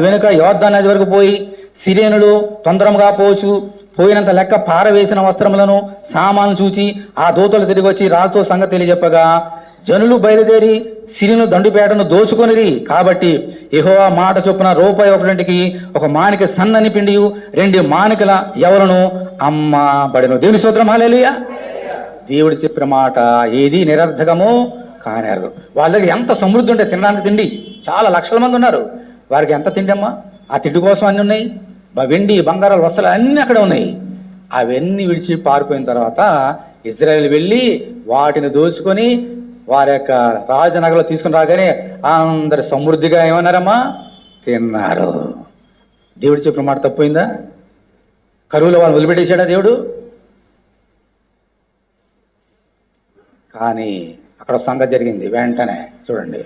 వెనుక యోర్దాను నది వరకు పోయి సిరియనులు తొందరగా పోయినంత లెక్క పారవేసిన వస్త్రములను సామాను చూచి ఆ దూతలు తిరిగి వచ్చి రాజుతో సంగతి తెలియజెప్పగా జనులు బయలుదేరి సిరియను దండుపేటను దోచుకొనిరి. కాబట్టి యెహోవా మాట చొప్పున రూపాయి ఒకటికి ఒక మానిక సన్నని పిండియు 2 మానికల ఎవలను అమ్మబడెను. దేవుని స్తోత్రం హల్లెలూయా. దేవుడు చెప్పిన మాట ఏది నిరర్థకము కానేరదు. వాళ్ళ దగ్గర ఎంత సమృద్ధి ఉంటే తినడానికి తిండి, చాలా లక్షల మంది ఉన్నారు. వారికి ఎంత తిండి అమ్మా, ఆ తిండి కోసం అన్నీ ఉన్నాయి, వెండి బంగారాలు వస్త్రాలు అన్నీ అక్కడ ఉన్నాయి. అవన్నీ విడిచి పారిపోయిన తర్వాత ఇజ్రాయేల్ వెళ్ళి వాటిని దోచుకొని వారి యొక్క రాజనగర్లో తీసుకుని రాగానే అందరు సమృద్ధిగా ఏమన్నారమ్మా, తిన్నారు. దేవుడు చెప్పిన మాట తప్పోయిందా? కరువులో వాళ్ళు వదిలిపెట్టేశాడా దేవుడు? కానీ అక్కడ సంగతి జరిగింది వెంటనే చూడండి.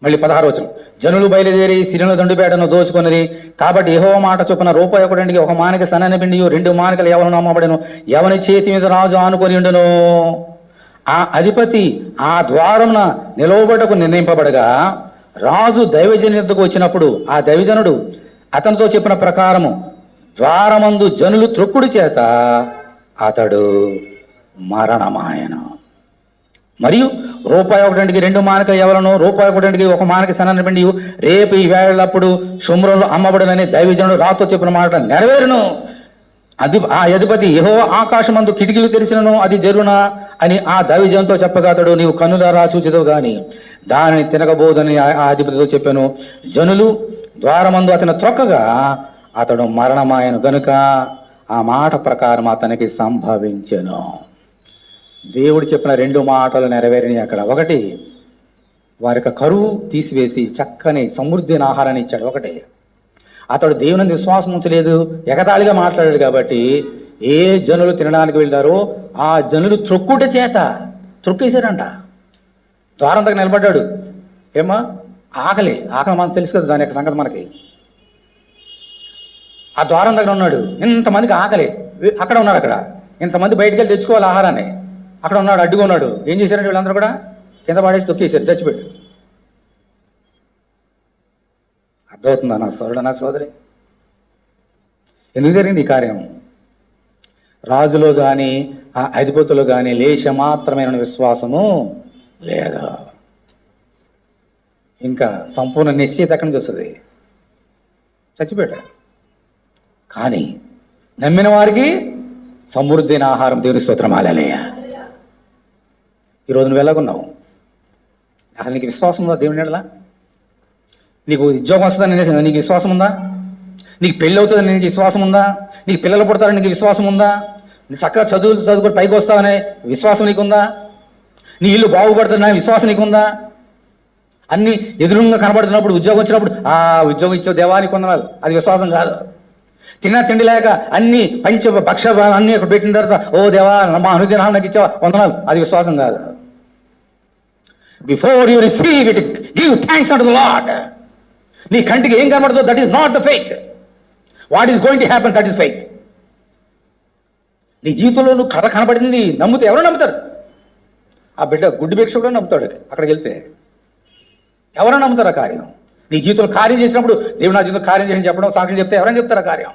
మళ్ళీ 16వ వచనం, జనులు బయలుదేరి సిరియను దండుపేటను దోచుకొనిరి. కాబట్టి యెహోవా మాట చొప్పున రూపాయి ఒకటికి ఒక మానిక సన్నని పిండియు 2 మానికలు ఎవరు అమ్మబడెను. ఎవని చేతి మీద రాజు ఆనుకొని ఉండును. ఆ అధిపతి ఆ ద్వారమున నిలవబడకు నిర్ణయింపబడగా రాజు దైవజను యొద్దకు వచ్చినప్పుడు ఆ దైవజనుడు అతనితో చెప్పిన ప్రకారము ద్వారమందు జనులు త్రొక్కుడు చేత అతడు మరణమాయను. మరియు రూపాయి ఒకటికి 2 మానిక ఎవలను, రూపాయి ఒకటికి ఒక మానిక సన్నని పిండి రేపు ఈ వేళప్పుడు షోమ్రోనులో అమ్మబడునని దైవజనుడు రాతో చెప్పిన మాట నెరవేరును. ఆ అధిపతి యెహోవా ఆకాశమందు కిటికీలు తెరిచినను అది జరుగునా అని ఆ దైవజనుతో చెప్పగా అతడు నీవు కన్నులారా చూచెదవు గాని దానిని తినకబోదని ఆ అధిపతితో చెప్పాను. జనులు ద్వారమందు అతను త్రొక్కగా అతడు మరణమాయను గనుక ఆ మాట ప్రకారం అతనికి సంభవించెను. దేవుడు చెప్పిన 2 మాటలు నెరవేరినాయి అక్కడ. ఒకటి, వారి యొక్క కరువు తీసివేసి చక్కని సమృద్ధి అయిన ఆహారాన్ని ఇచ్చాడు. ఒకటి, అతడు దేవుని విశ్వాసం ఉంచలేదు, ఎగతాళిగా మాట్లాడాడు. కాబట్టి ఏ జనులు తినడానికి వెళ్ళారో ఆ జనులు త్రొక్కుట చేత త్రొక్కేశారంట. ద్వారం దగ్గర నిలబడ్డాడు. ఏమా ఆకలి మనకు తెలుసు కదా, దాని యొక్క సంగతి మనకి. ఆ ద్వారం దగ్గర ఉన్నాడు, ఇంతమందికి ఆకలి, అక్కడ ఉన్నాడు. అక్కడ ఇంతమంది బయటికి వెళ్ళి తెచ్చుకోవాలి ఆహారాన్ని. అక్కడ ఉన్నాడు, అడ్డుగా ఉన్నాడు. ఏం చేశారంటే వీళ్ళందరూ కూడా కింద పడేసి తొక్కేశారు, చచ్చిపెట్టు. అర్థమవుతుందా నా సోదరుడు, నా సోదరి? ఎందుకు జరిగింది ఈ కార్యం? రాజులో కానీ ఆ అధిపతులు కానీ లేశ మాత్రమైన విశ్వాసము లేదు. ఇంకా సంపూర్ణ నిశ్చయిత ఎక్కడి నుంచి వస్తుంది? చచ్చిపోయాడు. కానీ నమ్మిన వారికి సమృద్ధి అయిన ఆహారం, దేవుని స్తోత్రం, హల్లెలూయా. ఈరోజు నువ్వు ఎలాగున్నావు? అసలు నీకు విశ్వాసం ఉందా దేవుని ఎడల? నీకు ఉద్యోగం వస్తుందని నీకు విశ్వాసం ఉందా? నీకు పెళ్ళి అవుతుందని నీకు విశ్వాసం ఉందా? నీకు పిల్లలు పుడతారని నీకు విశ్వాసం ఉందా? నీ చక్కగా చదువుకొని పైకి వస్తావనే విశ్వాసం నీకుందా? నీ ఇల్లు బాగుపడుతుందనే విశ్వాసం నీకుందా? అన్నీ ఎదురుగా కనబడుతున్నప్పుడు, ఉద్యోగం వచ్చినప్పుడు ఆ ఉద్యోగం ఇచ్చే దేవానికి వందనాలు, అది విశ్వాసం కాదు. తిండి లేక అన్ని భక్ష అన్నీ అక్కడ పెట్టిన తర్వాత ఓ దేవా మా అనుదినాలు నాకు ఇచ్చావా వందనాలు, అది విశ్వాసం కాదు. Before you receive it give thanks unto the Lord. నీ కంటికి ఏం కనబడుతుందో that is not the faith. What is going to happen, that is faith. నీ జీవితంలో నువ్వు కనబడింది నమ్ముతే ఎవరో నమ్ముతారు. ఆ బిడ్డ గుడ్డి భిక్ష కూడా నమ్ముతాడు. అక్కడికి వెళ్తే ఎవరో నమ్ముతారు ఆ కార్యం. నీ జీవితంలో కార్యం చేసినప్పుడు దేవుడు నా జీవితంలో కార్యం చేసి చెప్పడం, సాక్షులు చెప్తే ఎవరైనా చెప్తారు ఆ కార్యం.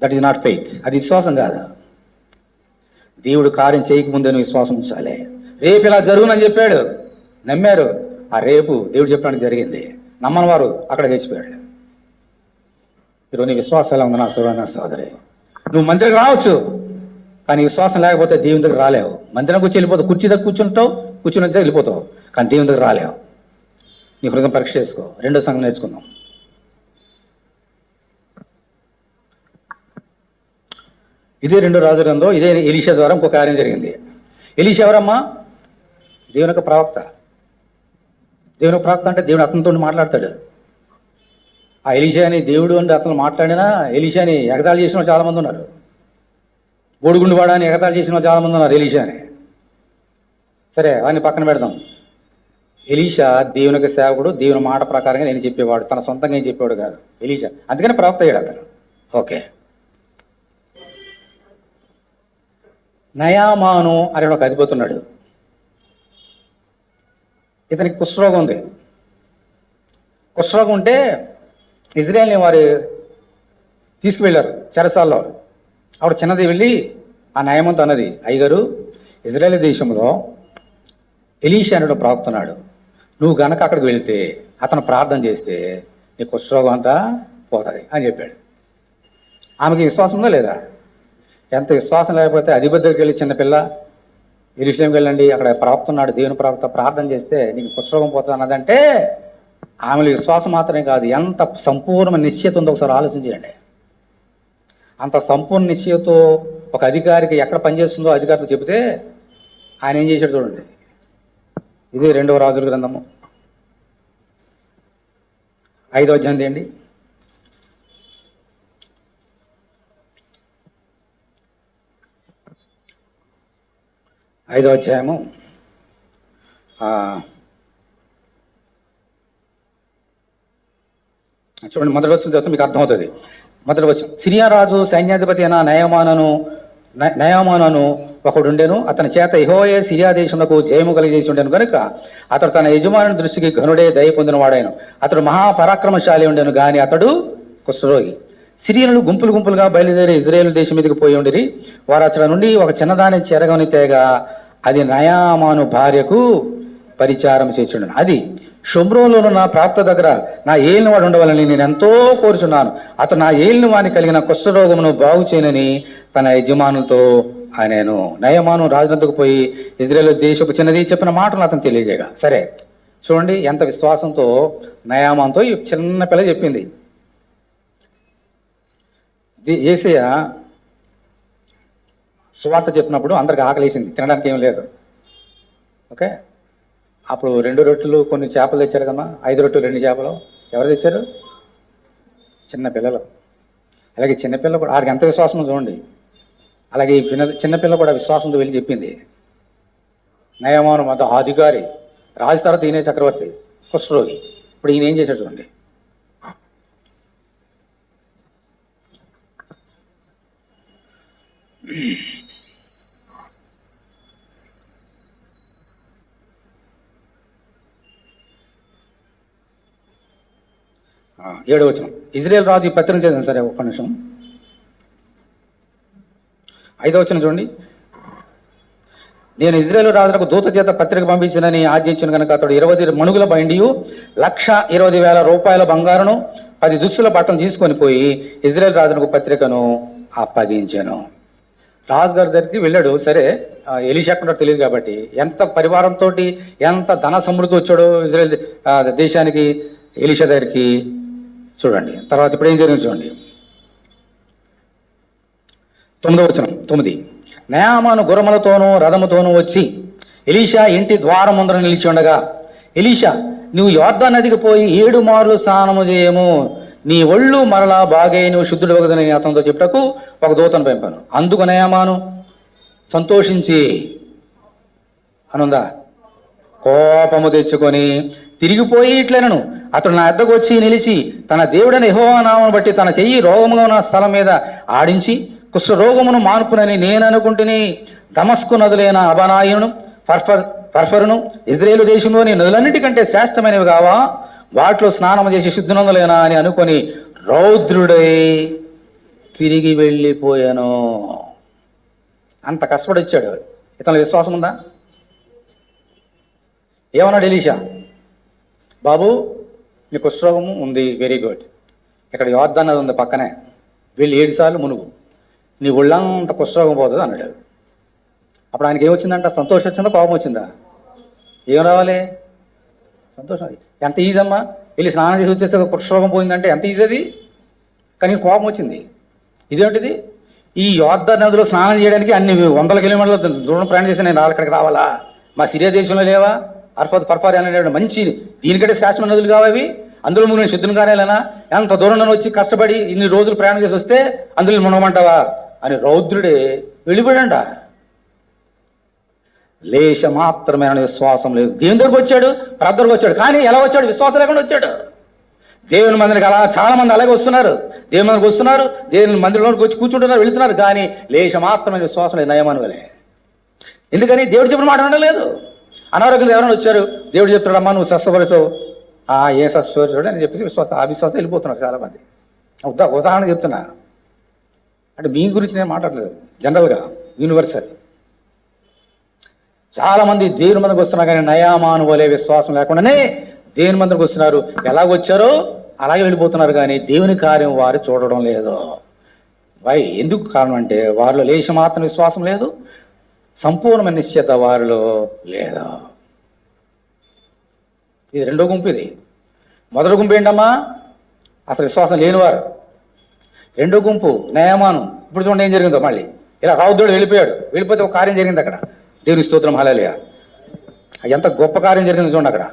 దట్ ఈస్ నాట్ ఫెయిత్, అది విశ్వాసం కాదు. దేవుడు కార్యం చేయకముందే నువ్వు విశ్వాసం ఉంచాలి. రేపు ఇలా జరుగునని చెప్పాడు, నమ్మారు. ఆ రేపు దేవుడు చెప్పడానికి జరిగింది. నమ్మని వారు అక్కడ చచ్చిపోయాడు. ఈరోజు నీ విశ్వాసం ఎలా ఉంది నా సోదరి? నువ్వు మందిరం రావచ్చు, కానీ విశ్వాసం లేకపోతే దేవుని దగ్గర రాలేవు. మందిరం కూర్చి వెళ్ళిపోతావు, కుర్చీ దగ్గర కూర్చుంటావు, కూర్చుని వచ్చి వెళ్ళిపోతావు, కానీ దేవుని దగ్గర రాలేవు. నీ హృదయం పరీక్ష చేసుకో. రెండో సంగతి నేర్చుకుందాం. ఇదే 2 రాజుల గ్రంథం, ఇదే ఎలీషా ద్వారా ఇంకో కార్యం జరిగింది. ఎలీషా ఎవరమ్మా? దేవుని యొక్క ప్రవక్త. దేవుని యొక్క ప్రవక్త అంటే దేవుడు అతనితో మాట్లాడతాడు. ఆ ఎలీషాని దేవుడు అంటే అతను మాట్లాడినా ఎలీషాని ఎగతాళి చేసిన వాళ్ళు చాలామంది ఉన్నారు. బోడిగుండు వాడాని ఎగతాళి చేసిన వాళ్ళు చాలామంది ఉన్నారు ఎలీషాని. సరే వాడిని పక్కన పెడదాం. ఎలీషా దేవుని యొక్క సేవకుడు, దేవుని మాట ప్రకారంగా నేను చెప్పేవాడు, తన సొంతంగా ఏం చెప్పేవాడు కాదు ఎలీషా. అందుకని ప్రవక్త అయ్యాడు అతను. ఓకే. నయామాను అనే ఒక అధిపతి ఉన్నాడు. ఇతనికి కుష్ఠరోగం ఉంది. కుష్ఠరోగం ఉంటే ఇజ్రాయేల్ని వారు తీసుకువెళ్ళారు చెరసాల్లో. ఆవిడ చిన్నది వెళ్ళి ఆ నయమంతో అన్నది, అయ్యగారు ఇజ్రాయేల్ దేశంలో ఎలీషా అనే ప్రవక్త ఉన్నాడు, నువ్వు గనక అక్కడికి వెళితే అతను ప్రార్థన చేస్తే నీ కుష్ఠరోగం అంతా పోతుంది అని చెప్పాడు. ఆమెకి విశ్వాసం ఉందా లేదా? ఎంత విశ్వాసం లేకపోతే అధిపతి దగ్గరికి వెళ్ళి చిన్నపిల్ల యెరూషలేంకి వెళ్ళండి, అక్కడ ప్రవక్త ఉన్నాడు, దేవుని ప్రవక్త, ప్రార్థన చేస్తే నీకు కుష్ఠరోగం పోతుంది అన్నదంటే ఆమెలో విశ్వాసం మాత్రమే కాదు, ఎంత సంపూర్ణ నిశ్చయత ఉందో ఒకసారి ఆలోచించేయండి. అంత సంపూర్ణ నిశ్చయతో ఒక అధికారికి ఎక్కడ పనిచేస్తుందో అధికారితో చెబితే ఆయన ఏం చేశాడు చూడండి. ఇదే 2వ రాజుల గ్రంథము 5వ అధ్యాయం తీయండి. 5వ అధ్యాయము చూడండి, మొదటి వచ్చిన తర్వాత మీకు అర్థమవుతుంది. మొదటి వచ్చిన, సిరియా రాజు సైన్యాధిపతి అయిన నయామాను ఒకడుండెను. అతని చేత యెహోవా సిరియా దేశములకు జయము కలిగజేసి ఉండెను కనుక అతడు తన యజమాని దృష్టికి ఘనుడే దయ పొందినవాడాయను. అతడు మహాపరాక్రమశాలి ఉండెను, కానీ అతడు కుష్ఠరోగి. సిరియనులు గుంపులు గుంపులుగా బయలుదేరి ఇజ్రాయేల్ దేశం మీదకి పోయి ఉండిరి. వారు అక్కడ నుండి ఒక చిన్నదాన్ని చెరగని తేగా అది నయామాను భార్యకు పరిచారం చేస్తుండను. అది షోమ్రోన్లో నా ప్రాప్త దగ్గర నా ఏలిన వాడు ఉండవాలని నేను ఎంతో కోరుచున్నాను. అతను నా ఏలిన వాడిని కలిగిన కుష్ఠరోగమును బాగు చేయనని తన యజమానులతో ఆయనను. నయమాను రాజునందుకు పోయి ఇజ్రాయేల్ దేశపు చిన్నది చెప్పిన మాటలు అతను తెలియజేయగా. సరే చూడండి ఎంత విశ్వాసంతో నయామానుతో ఈ చిన్న పిల్ల చెప్పింది. యేసయ్య సువార్త చెప్పినప్పుడు అందరికి ఆకలేసింది, తినడానికి ఏం లేదు. ఓకే, అప్పుడు 2 రొట్టెలు కొన్ని చేపలు తెచ్చారు కమ్మా, 5 రొట్టెలు 2 చేపలు ఎవరు తెచ్చారు? చిన్నపిల్లలు. అలాగే చిన్నపిల్ల కూడా ఆడికి ఎంత విశ్వాసం చూడండి. అలాగే ఈ చిన్నపిల్ల కూడా విశ్వాసంతో వెళ్ళి చెప్పింది. నయమాను మొత్తం అధికారి, రాజు తర్వాత ఈయన చక్రవర్తి, కుష్ఠరోగి. ఇప్పుడు ఈయన ఏం చేశాడు చూడండి. 7వ వచనం. ఇజ్రాయేల్ రాజు ఈ పత్రిక చదివాను సరే ఒక్క నిమిషం. 5వ వచనం చూడండి. నేను ఇజ్రాయేల్ రాజులకు దూత చేత పత్రిక పంపించినని ఆజ్ఞించిన కనుక అతడు 20 మణుగుల బండియు 1,20,000 రూపాయల బంగారును 10 దుస్తుల బట్టలు తీసుకొని పోయి ఇజ్రాయేల్ రాజులకు పత్రికను అప్పగించాను. రాజుగారి దగ్గరికి వెళ్ళాడు. సరే ఎలీషా ఎక్కడో తెలియదు కాబట్టి ఎంత పరివారంతో ఎంత ధన సమృద్ధి వచ్చాడో ఇజ్రాయేల్ దేశానికి ఎలీషా దగ్గరికి. చూడండి తర్వాత ఇప్పుడు ఏం జరిగింది చూడండి. 9వ వచనం 9. నయామాను గుర్రములతోనూ రథముతోనూ వచ్చి ఎలీషా ఇంటి ద్వారం ముందర నిలిచి ఉండగా, ఎలీషా నువ్వు యోర్దాను నదికి పోయి 7 మార్లు స్నానము చేయము, నీ ఒళ్ళు మరలా బాగే నువ్వు శుద్ధుడు వగదని అతనితో చెప్పుటకు ఒక దూతను పంపాను. అందుకు నయామాను సంతోషించి అనుందా కోపము తెచ్చుకొని తిరిగిపోయి ఇట్లనను, అతడు నా యొద్దకు వచ్చి నిలిచి తన దేవుడైన యెహోవా నామమును బట్టి తన చెయ్యి రోగముగా ఉన్న స్థలం మీద ఆడించి కుష్ఠరోగమును మాన్పునని నేను అనుకుంటుని, దమస్కు నదులైన అబనాయును ఫర్ఫరును ఇజ్రాయేలు దేశంలోని నదులన్నిటికంటే శ్రేష్టమైనవి కావా, వాటిలో స్నానం చేసి శుద్ధినందులేనా అని అనుకొని రౌద్రుడై తిరిగి వెళ్ళిపోయాను. అంత కష్టపడి వచ్చాడు. ఇతను విశ్వాసం ఉందా? ఏమన్నాడు ఎలీషా? బాబు నీ కుష్ఠరోగము ఉంది, వెరీ గుడ్, ఇక్కడ యోర్దాను నది ఉంది పక్కనే, వెళ్ళి 7 సార్లు మునుగు, నీ ఒళ్ళంత కుష్ఠరోగం పోతుంది అన్నాడు. అప్పుడు ఆయనకి ఏమొచ్చిందంట? సంతోషం వచ్చిందా కోపం వచ్చిందా? ఏం రావాలి? సంతోషం. ఎంత ఈజీ అమ్మా, వెళ్ళి స్నానం చేసి వచ్చేస్తే కుష్ఠరోగం పోయిందంటే ఎంత ఈజీ అది. కానీ కోపం వచ్చింది. ఇదేంటిది? ఈ యోర్దాను నదిలో స్నానం చేయడానికి అన్ని 100 కిలోమీటర్ల దూరం ప్రయాణం చేసి నేను ఇక్కడికి రావాలా? మా సిరియా దేశంలో లేవా ఫర్ఫర్ అనే మంచి దీనికంటే శ్రేష్టమైన నదులు కావవి, అందులో నేను శుద్ధుని కానేలేనా? ఎంత దూరం వచ్చి కష్టపడి ఇన్ని రోజులు ప్రయాణం చేసి వస్తే అందులో మునగమంటావా అని రౌద్రుడే వెళ్ళిపోయాడంట. లేశ మాత్రమైన విశ్వాసం లేదు. దేవుని దగ్గరకు వచ్చాడు, ప్రార్థనకు వచ్చాడు, కానీ ఎలా వచ్చాడు? విశ్వాసం లేకుండా వచ్చాడు. దేవుని మందిరికి అలా చాలా మంది అలాగే వస్తున్నారు, దేవుని మందిరికి వస్తున్నారు, దేవుని మందిరంలోకి వచ్చి కూర్చుంటున్నారు, వెళుతున్నారు, కానీ లేశ మాత్రమైన విశ్వాసం లేదు. నయమాను వలే. ఎందుకని? దేవుడు చెప్పిన మాట అనలేదు. అనారోగ్యంగా ఎవరైనా వచ్చారు, దేవుడు చెప్తాడమ్మా నువ్వు స్వస్థపరుస్తావు, ఏం స్వస్థపరుస్తాడు అని చెప్పేసి అవిశ్వాసం వెళ్ళిపోతున్నారు చాలామంది. ఉదాహరణ చెప్తున్నా, అంటే మీ గురించి నేను మాట్లాడలేదు, జనరల్గా యూనివర్సల్. చాలామంది దేవుని మందికి వస్తున్నారు, కానీ నయామాను వలే విశ్వాసం లేకుండానే దేవుని మందికి వస్తున్నారు. ఎలాగ వచ్చారో అలాగే వెళ్ళిపోతున్నారు, కానీ దేవుని కార్యం వారు చూడడం లేదు. ఎందుకు కారణం అంటే వారిలో లేశ మాత్రం విశ్వాసం లేదు, సంపూర్ణమైన నిశ్చయత వారిలో లేదు. ఇది 2వ గుంపు. ఇది 1వ గుంపు ఏంటమ్మా? అసలు విశ్వాసం లేనివారు. 2వ గుంపు నయమాను. ఇప్పుడు చూడండి ఏం జరిగిందో. మళ్ళీ ఇలా రౌద్రుడు వెళ్ళిపోతే ఒక కార్యం జరిగింది అక్కడ. దేవుని స్తోత్రం, హల్లెలూయా. ఎంత గొప్ప కార్యం జరిగింది చూడండి అక్కడ.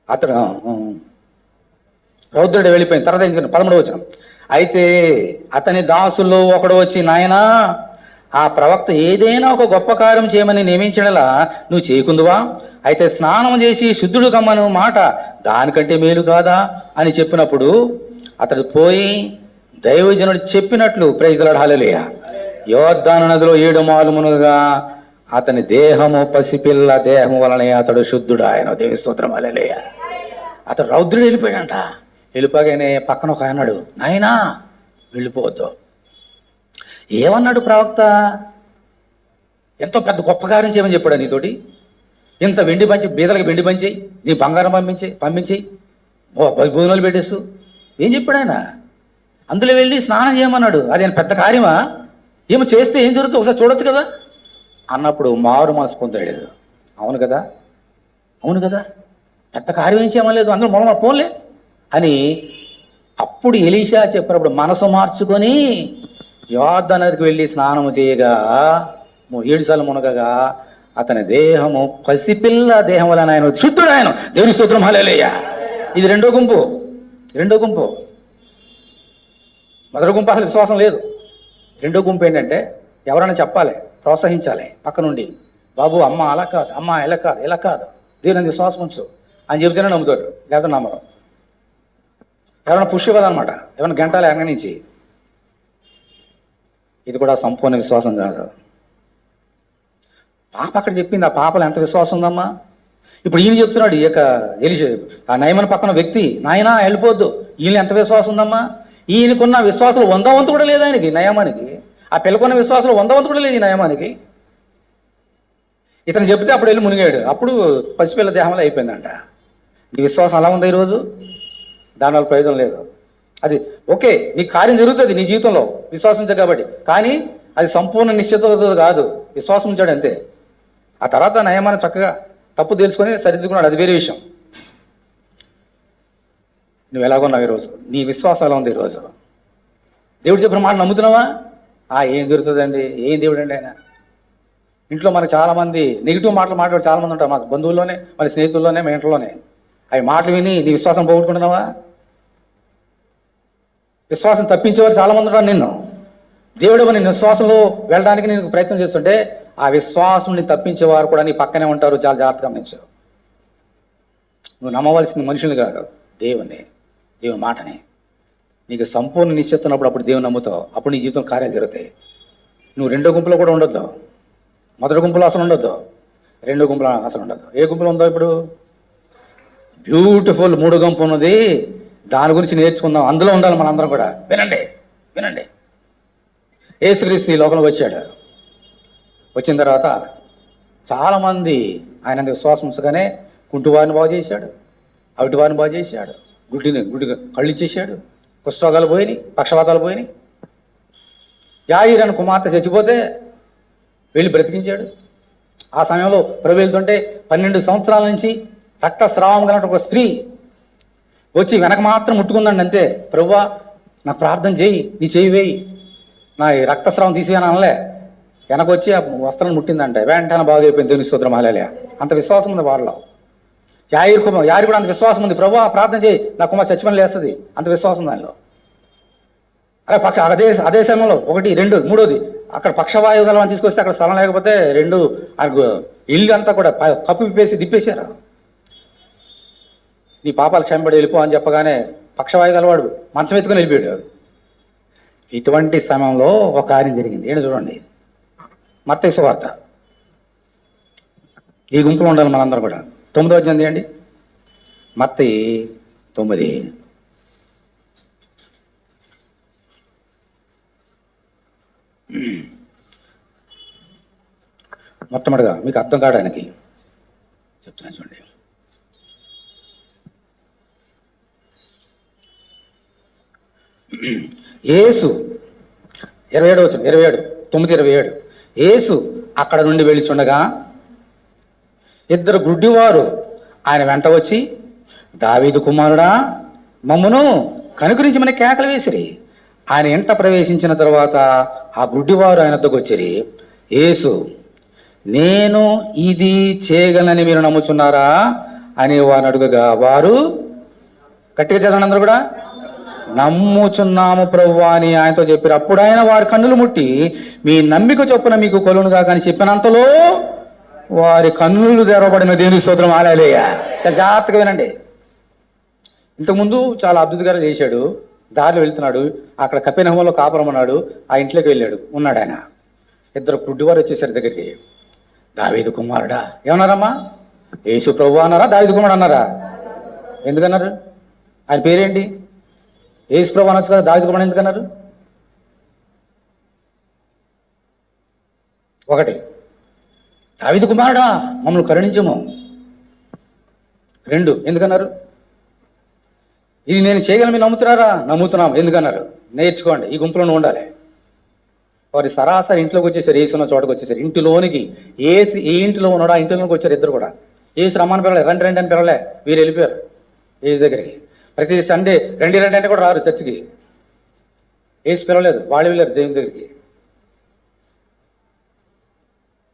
అతడు రౌద్రుడు వెళ్ళిపోయిన తర్వాత ఏం జరిగింది? 13వ వచనం. అయితే అతని దాసుల్లో ఒకడు వచ్చి, నాయనా ఆ ప్రవక్త ఏదైనా ఒక గొప్ప కార్యం చేయమని నియమించడలా నువ్వు చేయకుందువా? అయితే స్నానం చేసి శుద్ధుడు కమ్మను మాట దానికంటే మేలు కాదా అని చెప్పినప్పుడు అతడు పోయి దైవజనుడు చెప్పినట్లు, ప్రైజ్ ది లార్డ్, హల్లెలూయా, యోర్దాను నదిలో 7 మార్లు మునుగగా అతని దేహము పసిపిల్ల దేహము వలనే అతడు శుద్ధుడు ఆయన. దేవుని స్తోత్రం, హల్లెలూయా. అతడు రౌద్రుడు వెళ్ళిపోయాడంట. వెళ్ళిపోగానే పక్కన ఒక అన్నాడు, నాయనా వెళ్ళిపోవద్దు. ఏమన్నాడు ప్రవక్త? ఎంతో పెద్ద గొప్ప కార్యం చేయమని చెప్పాడు నీతోటి. ఇంత వెండి పంచి, బీదలకి వెండి పంచేయి, నీ బంగారం పంపించేయి, భోజనాలు పెట్టేస్తూ ఏం చెప్పాడు ఆయన? అందులో వెళ్ళి స్నానం చేయమన్నాడు. అదేం పెద్ద కార్యమా? ఏమో చేస్తే ఏం జరుగుతుందో ఒకసారి చూడొచ్చు కదా అన్నప్పుడు మారు మనసు పొందాడు. అవును కదా, పెద్ద కార్యం ఏం చేయమలేదు, అందరూ మొదలు పోన్లే అని అప్పుడు ఎలీషా చెప్పినప్పుడు మనసు మార్చుకొని యోర్దాను నదికి వెళ్ళి స్నానము చేయగా 7 సార్లు మునగగా అతని దేహము పసిపిల్ల దేహం వలన ఆయన శుద్ధుడు ఆయన. దేవుని స్తోత్రం, హల్లెలూయా. ఇది 2వ గుంపు. 2వ గుంపు. 1వ గుంపు అసలు విశ్వాసం లేదు. 2వ గుంపు ఏంటంటే ఎవరైనా చెప్పాలి, ప్రోత్సహించాలి పక్క నుండి, బాబు అమ్మ అలా కాదు, అమ్మ ఇలా కాదు, దేవుని విశ్వాసం ఉంచు అని చెబితేనే నమ్ముతాడు, లేదా నమ్మరు. ఎవరైనా పుష్ ఇవ్వాలన్నమాట, ఎవరైనా గంటలు వెనక నుంచి. ఇది కూడా సంపూర్ణ విశ్వాసం కాదు. పాప అక్కడ చెప్పింది. ఆ పాపలో ఎంత విశ్వాసం ఉందమ్మా. ఇప్పుడు ఈయన చెప్తున్నాడు, ఈ యొక్క ఆ నయమన పక్కన వ్యక్తి, నాయనా వెళ్ళిపోద్దు, ఈయన ఎంత విశ్వాసం ఉందమ్మా. ఈయనకున్న విశ్వాసాలు 100 వంతు కూడా లేదు ఆయనకి, నయమానికి. ఆ పిల్లకున్న విశ్వాసాలు 100 వంతు కూడా లేదు ఈ నయమానికి. ఇతను చెప్తే అప్పుడు వెళ్ళి మునిగాడు. అప్పుడు పసిపిల్ల దేహంలో అయిపోయిందంట. నీ విశ్వాసం అలా ఉంది ఈరోజు, దానివల్ల ప్రయోజనం లేదు. అది ఓకే, నీ కార్యం జరుగుతుంది నీ జీవితంలో విశ్వాసించ కాబట్టి, కానీ అది సంపూర్ణ నిశ్చిత కాదు. విశ్వాసం ఉంచాడు అంతే. ఆ తర్వాత నయమాన్ని చక్కగా తప్పు తెలుసుకొని సరిదిద్దుకున్నాడు, అది వేరే విషయం. నువ్వు ఎలాగున్నావు ఈరోజు? నీ విశ్వాసం ఎలా ఉంది ఈరోజు? దేవుడు చెప్పిన మాట నమ్ముతున్నావా? ఏం జరుగుతుందండి, ఏం దేవుడు అండి ఆయన. ఇంట్లో మనకు చాలామంది నెగిటివ్ మాటలు మాట్లాడు చాలామంది ఉంటారు, మా బంధువుల్లోనే, మన స్నేహితుల్లోనే, మన ఇంట్లోనే. అవి మాటలు విని నీ విశ్వాసం పోగొట్టుకుంటున్నావా? విశ్వాసం తప్పించేవారు చాలామంది ఉంటారు. నిన్ను దేవుడు నీ విశ్వాసంలో వెళ్ళడానికి నేను ప్రయత్నం చేస్తుంటే ఆ విశ్వాసం తప్పించేవారు కూడా నీ పక్కనే ఉంటారు. చాలా జాగ్రత్తగా గమనించావు. నువ్వు నమ్మవలసిన మనుషులు కాదు, దేవుని మాటని. నీకు సంపూర్ణ నిశ్చిత ఉన్నప్పుడు అప్పుడు దేవుని నమ్ముతావు, అప్పుడు నీ జీవితం కార్యాలు జరుగుతాయి. నువ్వు రెండో గుంపులో కూడా ఉండొద్దు, మొదటి గుంపులో అసలు ఉండొద్దు, రెండో గుంపులో అసలు ఉండొద్దు. ఏ గుంపులో ఉందో ఇప్పుడు? బ్యూటిఫుల్ 3 గుంపు ఉన్నది, దాని గురించి నేర్చుకుందాం, అందులో ఉండాలి మనందరం కూడా. వినండి. యేసుక్రీస్తు ఈ లోకంలోకి వచ్చాడు. వచ్చిన తర్వాత చాలామంది ఆయన విశ్వాసం ఉంచగానే కుంటివారిని బాగు చేశాడు, అవిటివారిని బాగు చేశాడు, గుడ్డి కళ్ళు ఇచ్చేసాడు, కుష్ఠరోగాలు పోయినాయి, పక్షవాతాలు పోయినాయి. యాయిరు అనే కుమార్తె చచ్చిపోతే వెళ్ళి బ్రతికించాడు. ఆ సమయంలో ప్రభు వెళ్తుంటే 12 సంవత్సరాల నుంచి రక్తస్రావం కలిగిన ఒక స్త్రీ వచ్చి వెనక మాత్రం ముట్టుకుందండి అంతే. ప్రభువా నాకు ప్రార్థన చేయి, నీ చేయి వేయి, నా రక్తస్రావం తీసేయని అనలే, వెనకొచ్చి ఆ వస్త్రాన్ని ముట్టిందంటే వెంటనే బాగైపోయింది. దేవుని స్తోత్రం, హల్లెలూయా. అంత విశ్వాసం ఉంది వాళ్ళలో. యాయిరు కూడా అంత విశ్వాసం ఉంది. ప్రభువా ప్రార్థన చేయి, నా కుమార్ చచ్చిపోయిన లేస్తుంది, అంత విశ్వాసం దానిలో. అదే సమయంలో 1, 2, 3వది అక్కడ పక్షవాయువు గలవని తీసుకొస్తే అక్కడ స్థలం లేకపోతే 2 ఇల్లు అంతా కూడా కప్పు విప్పేసి దిప్పేశారు. నీ పాపాలు క్షమిపడి వెళ్ళిపో అని చెప్పగానే పక్షవాయు గలవాడు మంచం ఎత్తుకొని వెళ్ళిపోయాడు. ఇటువంటి సమయంలో ఒక కార్యం జరిగింది. ఏంటో చూడండి, మత్తయి సువార్త. ఈ గుంపులో ఉండాలి మనందరూ కూడా. 9వ అధ్యాయం తీయండి, మత్తయి 9. మొట్టమొదటిగా మీకు అర్థం కావడానికి చెప్తున్నాను చూడండి. యేసు 9:27 యేసు అక్కడ నుండి వెళ్ళిచుండగా 2 గుడ్డివారు ఆయన వెంట వచ్చి, దావీదు కుమారుడా మమ్మును కనుకరించి మన కేకలు వేసిరి. ఆయన ఇంట ప్రవేశించిన తర్వాత ఆ గుడ్డివారు ఆయన వద్దకు వచ్చిరి. యేసు, నేను ఇది చేయగలనని మీరు నమ్ముచున్నారా అని వారిని అడుగగా వారు, గట్టిగా చదవండి అందరూ కూడా, నమ్ముచున్నాము ప్రభువా అని ఆయనతో చెప్పారు. అప్పుడు ఆయన వారి కన్నులు ముట్టి, మీ నమ్మిక చొప్పున మీకు కొలునుగా కానీ చెప్పినంతలో వారి కన్నులు తెరవబడిన. దేవుని స్తోత్రం, హల్లెలూయా. చాలా జాగ్రత్తగా వినండి. ఇంతకుముందు చాలా అద్భుతకార్యాలు చేశాడు. దారిలో వెళ్తున్నాడు, అక్కడ కపెర్నహూములో కాపురం ఉన్నాడు. ఆ ఇంట్లోకి వెళ్ళాడు, ఉన్నాడు ఆయన. 2 గుడ్డివారు వచ్చేసారు దగ్గరికి. దావీదు కుమారుడా ఏమన్నారమ్మా? యేసు ప్రభువా అన్నారా, దావీదు కుమారుడు అన్నారా? ఎందుకన్నారు? ఆయన పేరేంటి? యేసు ప్రభు అనొచ్చు కదా, దావీదు కుమారుడు ఎందుకన్నారు? 1, దావీదు కుమారుడా మమ్మల్ని కరుణించము. 2, ఎందుకన్నారు? ఇది నేను చేయగలను మీరు నమ్ముతున్నారా? నమ్ముతున్నాం. ఎందుకన్నారు? నేర్చుకోండి, ఈ గుంపులోనే ఉండాలి. వారి సరాసరి ఇంట్లోకి వచ్చేసారు, ఏసు ఉన్న చోటకు వచ్చేసారు. ఇంటిలోనికి ఏ ఇంటిలో ఉన్నాడో ఆ ఇంటిలోకి వచ్చారు 2 కూడా. ఏసు రమ్మని పిలవలే, రండి అని పిలవలే, వీరు వెళ్ళిపోయారు ఏసు దగ్గరికి. ప్రతి సండే రండి అంటే కూడా రారు చర్చికి. ఏసు పిలవలేదు, వాళ్ళు వెళ్ళారు దేవుని దగ్గరికి.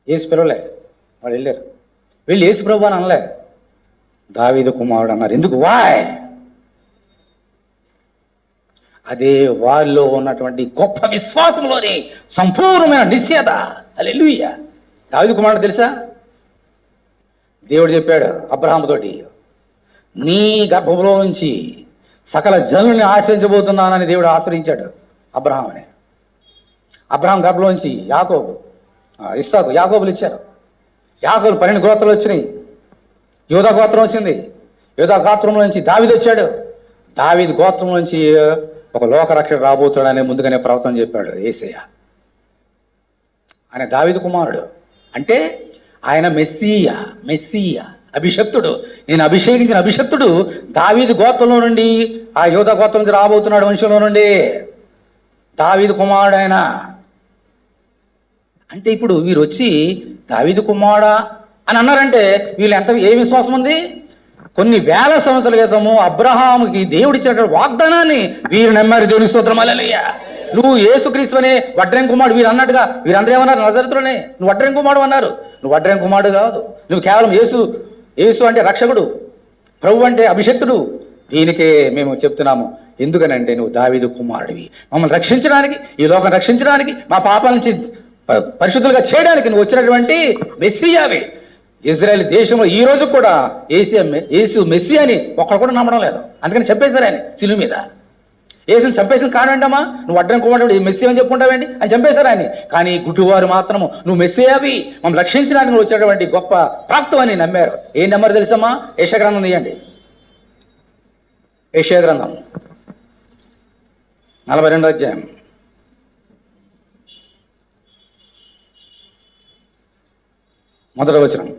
ఏసు పిలవలే, వాళ్ళు వెళ్ళారు. వీళ్ళు యేసు ప్రభు అని అనలే, దావీదు కుమారుడు అన్నారు. ఎందుకు? వాయ్ అదే వారిలో ఉన్నటువంటి గొప్ప విశ్వాసంలోని సంపూర్ణమైన నిశ్చయత. హల్లెలూయా. దావీదు కుమారుడు తెలుసా? దేవుడు చెప్పాడు అబ్రహాముతోటి, నీ గర్భంలో నుంచి సకల జనుల్ని ఆశ్రయించబోతున్నానని దేవుడు ఆశ్రయించాడు అబ్రహాముని. అబ్రహాం గర్భంలోంచి యాకోబు, ఇస్సాకు, యాకోబులు ఇచ్చారు. యాకోబు 12 గోత్రాలు వచ్చినాయి. యోధా గోత్రం వచ్చింది. యోధా గోత్రంలో నుంచి దావీదు వచ్చాడు. దావీదు గోత్రం నుంచి ఒక లోకరక్షకుడు రాబోతాడని ముందుగానే ప్రవచనం చెప్పాడు యేసయ్య. ఆయన దావీదు కుమారుడు, అంటే ఆయన మెస్సియా అభిషక్తుడు. నేను అభిషేకించిన అభిషక్తుడు దావీదు గోత్రంలో నుండి, ఆ యోధా గోత్రం నుంచి రాబోతున్నాడు. వంశంలో నుండి దావీదు కుమారుడు ఆయన. అంటే ఇప్పుడు వీరు వచ్చి దావీదు కుమారుడా అని అన్నారంటే వీళ్ళు ఏ విశ్వాసం ఉంది? కొన్ని వేల సంవత్సరాల క్రితము అబ్రహాముకి దేవుడు ఇచ్చినటువంటి వాగ్దానాన్ని వీరు నమ్మారు. దేవుని స్తోత్రం హల్లెలూయా. నువ్వు యేసుక్రీస్తు అనే వడ్రేం కుమారుడు వీరు అన్నట్టుగా వీరందరూ ఏమన్నారు? నజరేతులోనే నువ్వు వడ్రేం కుమారుడు అన్నారు. నువ్వు వడ్రేం కుమారుడు కాదు. నువ్వు కేవలం యేసు అంటే రక్షకుడు, ప్రభు అంటే అభిషక్తుడు. దీనికే మేము చెప్తున్నాము. ఎందుకనంటే నువ్వు దావీదు కుమారుడివి. మమ్మల్ని రక్షించడానికి, ఈ లోకం రక్షించడానికి, మా పాపాల నుంచి పరిశుద్ధులుగా చేయడానికి నువ్వు వచ్చినటువంటి మెస్సియావి. ఇజ్రాయెల్ దేశంలో ఈ రోజు కూడా యేసు మెస్సియా అని ఒక్కడు కూడా నమ్మడం లేదు. అందుకని చంపేశారు ఆయన శిలువ మీద. యేసుని చంపేసిన కారణం ఏంటమ్మా? నువ్వు అడ్డం కుమారుడు మెస్సియా అని చెప్పుకుంటావేంటి అని చంపేశారు ఆయన. కానీ గుడ్డివారు మాత్రము నువ్వు మెస్సియావి, మమ్మల్ని రక్షించడానికి నువ్వు వచ్చేటువంటి గొప్ప ప్రాప్తం అని నమ్మారు. ఏం నమ్మారు తెలుసమ్మా? యెషయా గ్రంథం తీయండి. యెషయా గ్రంథం 42వ అధ్యాయం. మొదటి వచనం.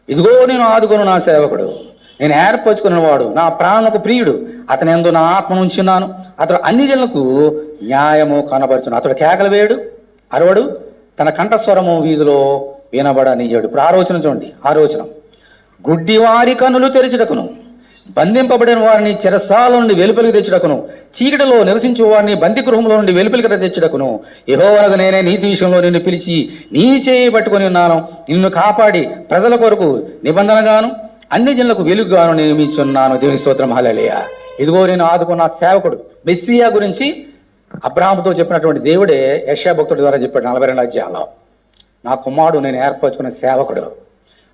ఇదిగో నేను ఆదుకొను నా సేవకుడు, నేను ఏర్పరచుకున్నవాడు, నా ప్రాణములకు ప్రియుడు, అతని యందు నా ఆత్మను ఉంచున్నాను. అతడు అన్ని జనులకు న్యాయము కనబరచును. అతడు కేకలు వేయడు, అరవడు, తన కంఠస్వరము వీధిలో వినబడనీయడు. ఇప్పుడు ఆలోచన చూడండి. ఆలోచన. గుడ్డివారి కన్నులు తెరచుటకును, బంధింపబడిన వారిని చెరసాల నుండి వెలుపలికి తెచ్చుటకును, చీకటిలో నివసించే వారిని బంది గృహంలో నుండి వెలుపలికి తెచ్చుటకును, యెహోవానగు నేనే నీతి విషయంలో నిన్ను పిలిచి నీ చేయి పట్టుకొని ఉన్నాను. నిన్ను కాపాడి ప్రజల కొరకు నిబంధనగాను అన్ని జనులకు వెలుగుగాను నియమించున్నాను. దేవుని స్తోత్రం హల్లెలూయా. ఇదిగో నేను ఆదుకున్న సేవకుడు మెస్సియా గురించి అబ్రహాముతో చెప్పినటువంటి దేవుడే యెషయా భక్తుడి ద్వారా చెప్పాడు 42వ అధ్యాయంలో. నా కుమారుడు నేను ఏర్పరచుకున్న సేవకుడు,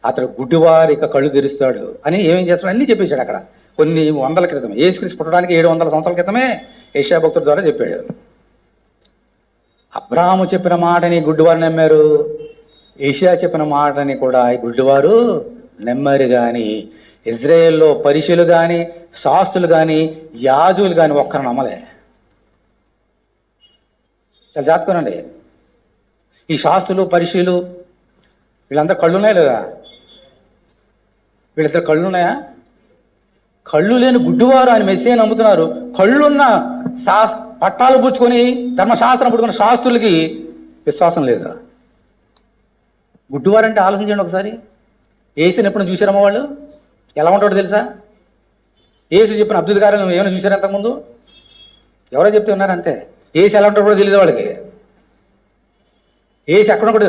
అతడు గుడ్డివారి కళ్ళు తెరుస్తాడు అని ఏమేం చేస్తాడు అన్నీ చెప్పేశాడు అక్కడ. కొన్ని వందల క్రితమే, యేసుక్రీస్తు పుట్టడానికి 700 సంవత్సరాల క్రితమే యెషయా భక్తుడి ద్వారా చెప్పాడు. అబ్రహాము చెప్పిన మాటని గుడ్డివారు నమ్మారు, యెషయా చెప్పిన మాటని కూడా ఈ గుడ్డివారు నమ్మారు. కానీ ఇజ్రాయేల్లో పరిశీలు కానీ, శాస్త్రులు కానీ, యాజకులు కానీ ఒక్కరు నమ్మలే. చాలా జాగ్రత్తగానండి. ఈ శాస్త్రులు, పరిశీలు వీళ్ళందరూ కళ్ళు ఉన్నాయా లేదా? వీళ్ళిద్దరు కళ్ళు ఉన్నాయా? కళ్ళు లేని గుడ్డివారు ఆయన మెస్సియా నమ్ముతున్నారు. కళ్ళున్న పట్టాలు పుచ్చుకొని ధర్మశాస్త్రం పుట్టుకున్న శాస్త్రులకి విశ్వాసం లేదా? గుడ్డివారు అంటే ఆలోచించండి ఒకసారి. యేసుని ఎప్పుడు చూసారమ్మా వాళ్ళు? ఎలా ఉంటాడో తెలుసా? యేసు చెప్పిన అద్భుత కార్యాలు ఏమైనా చూసారు అంతకుముందు? ఎవరో చెప్తే ఉన్నారు అంతే. యేసు ఎలా ఉంటాడో కూడా తెలియదు వాళ్ళకి. యేసు ఎక్కడ కూడా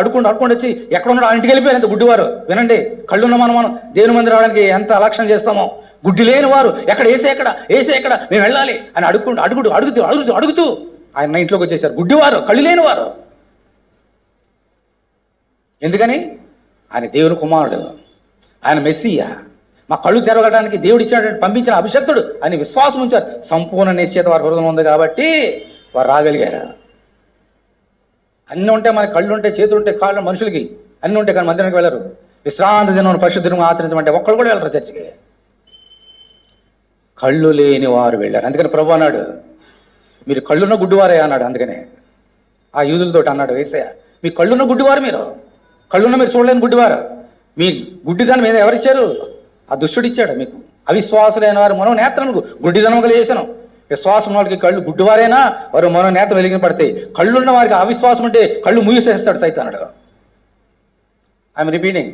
అడుక్కుండా వచ్చి ఎక్కడ ఉన్నాడో ఇంటికి వెళ్ళిపోయారు. ఎంత గుడ్డివారు. వినండి, కళ్ళున్న మనం దేవుని మందిరం రావడానికి ఎంత అలక్ష్యం చేస్తామో. గుడ్డి లేని వారు ఎక్కడ ఏసే ఎక్కడ మేము వెళ్ళాలి అని అడుగుతూ ఆయన ఇంట్లోకి వచ్చేసారు. గుడ్డివారు, కళ్ళు లేని వారు. ఎందుకని? ఆయన దేవుని కుమారుడు, ఆయన మెస్సియా, మా కళ్ళు తెరవడానికి దేవుడు ఇచ్చినటువంటి పంపించిన అభిషక్తుడు అని విశ్వాసం ఉంచారు. సంపూర్ణ నిశ్చయిత వారి హృదయం ఉంది కాబట్టి వారు రాగలిగారు. అన్నీ ఉంటే, మన కళ్ళు ఉంటే, చేతులు ఉంటే, కాళ్ళు మనుషులకి అన్నీ ఉంటాయి, కానీ మందిరానికి వెళ్ళరు. విశ్రాంతి దినం పరిశుద్ధ దినం ఆచరించమంటే ఒక్కళ్ళు కూడా వెళ్ళరు చర్చికి. కళ్ళు లేని వారు వెళ్ళారు. అందుకని ప్రభు అన్నాడు, మీరు కళ్ళున్న గుడ్డివారే అన్నాడు. అందుకనే ఆ యూదులతో అన్నాడు యేసయ్య, మీ కళ్ళున్న గుడ్డివారు, కళ్ళున్న మీరు చూడలేని గుడ్డివారు. మీ గుడ్డిదనం మీద ఎవరిచ్చారు? ఆ దుష్టుడు ఇచ్చాడు మీకు. అవిశ్వాసులైన వారు మనో నేత్రములకు గుడ్డిదనం కలిగేసాను. విశ్వాసం వాళ్ళకి కళ్ళు గుడ్డివారైనా వారు మనో నేత్రం వెలిగి పడతాయి. కళ్ళున్న వారికి అవిశ్వాసం ఉంటే కళ్ళు మూసేస్తాడు సైతానుడు. I'm repeating.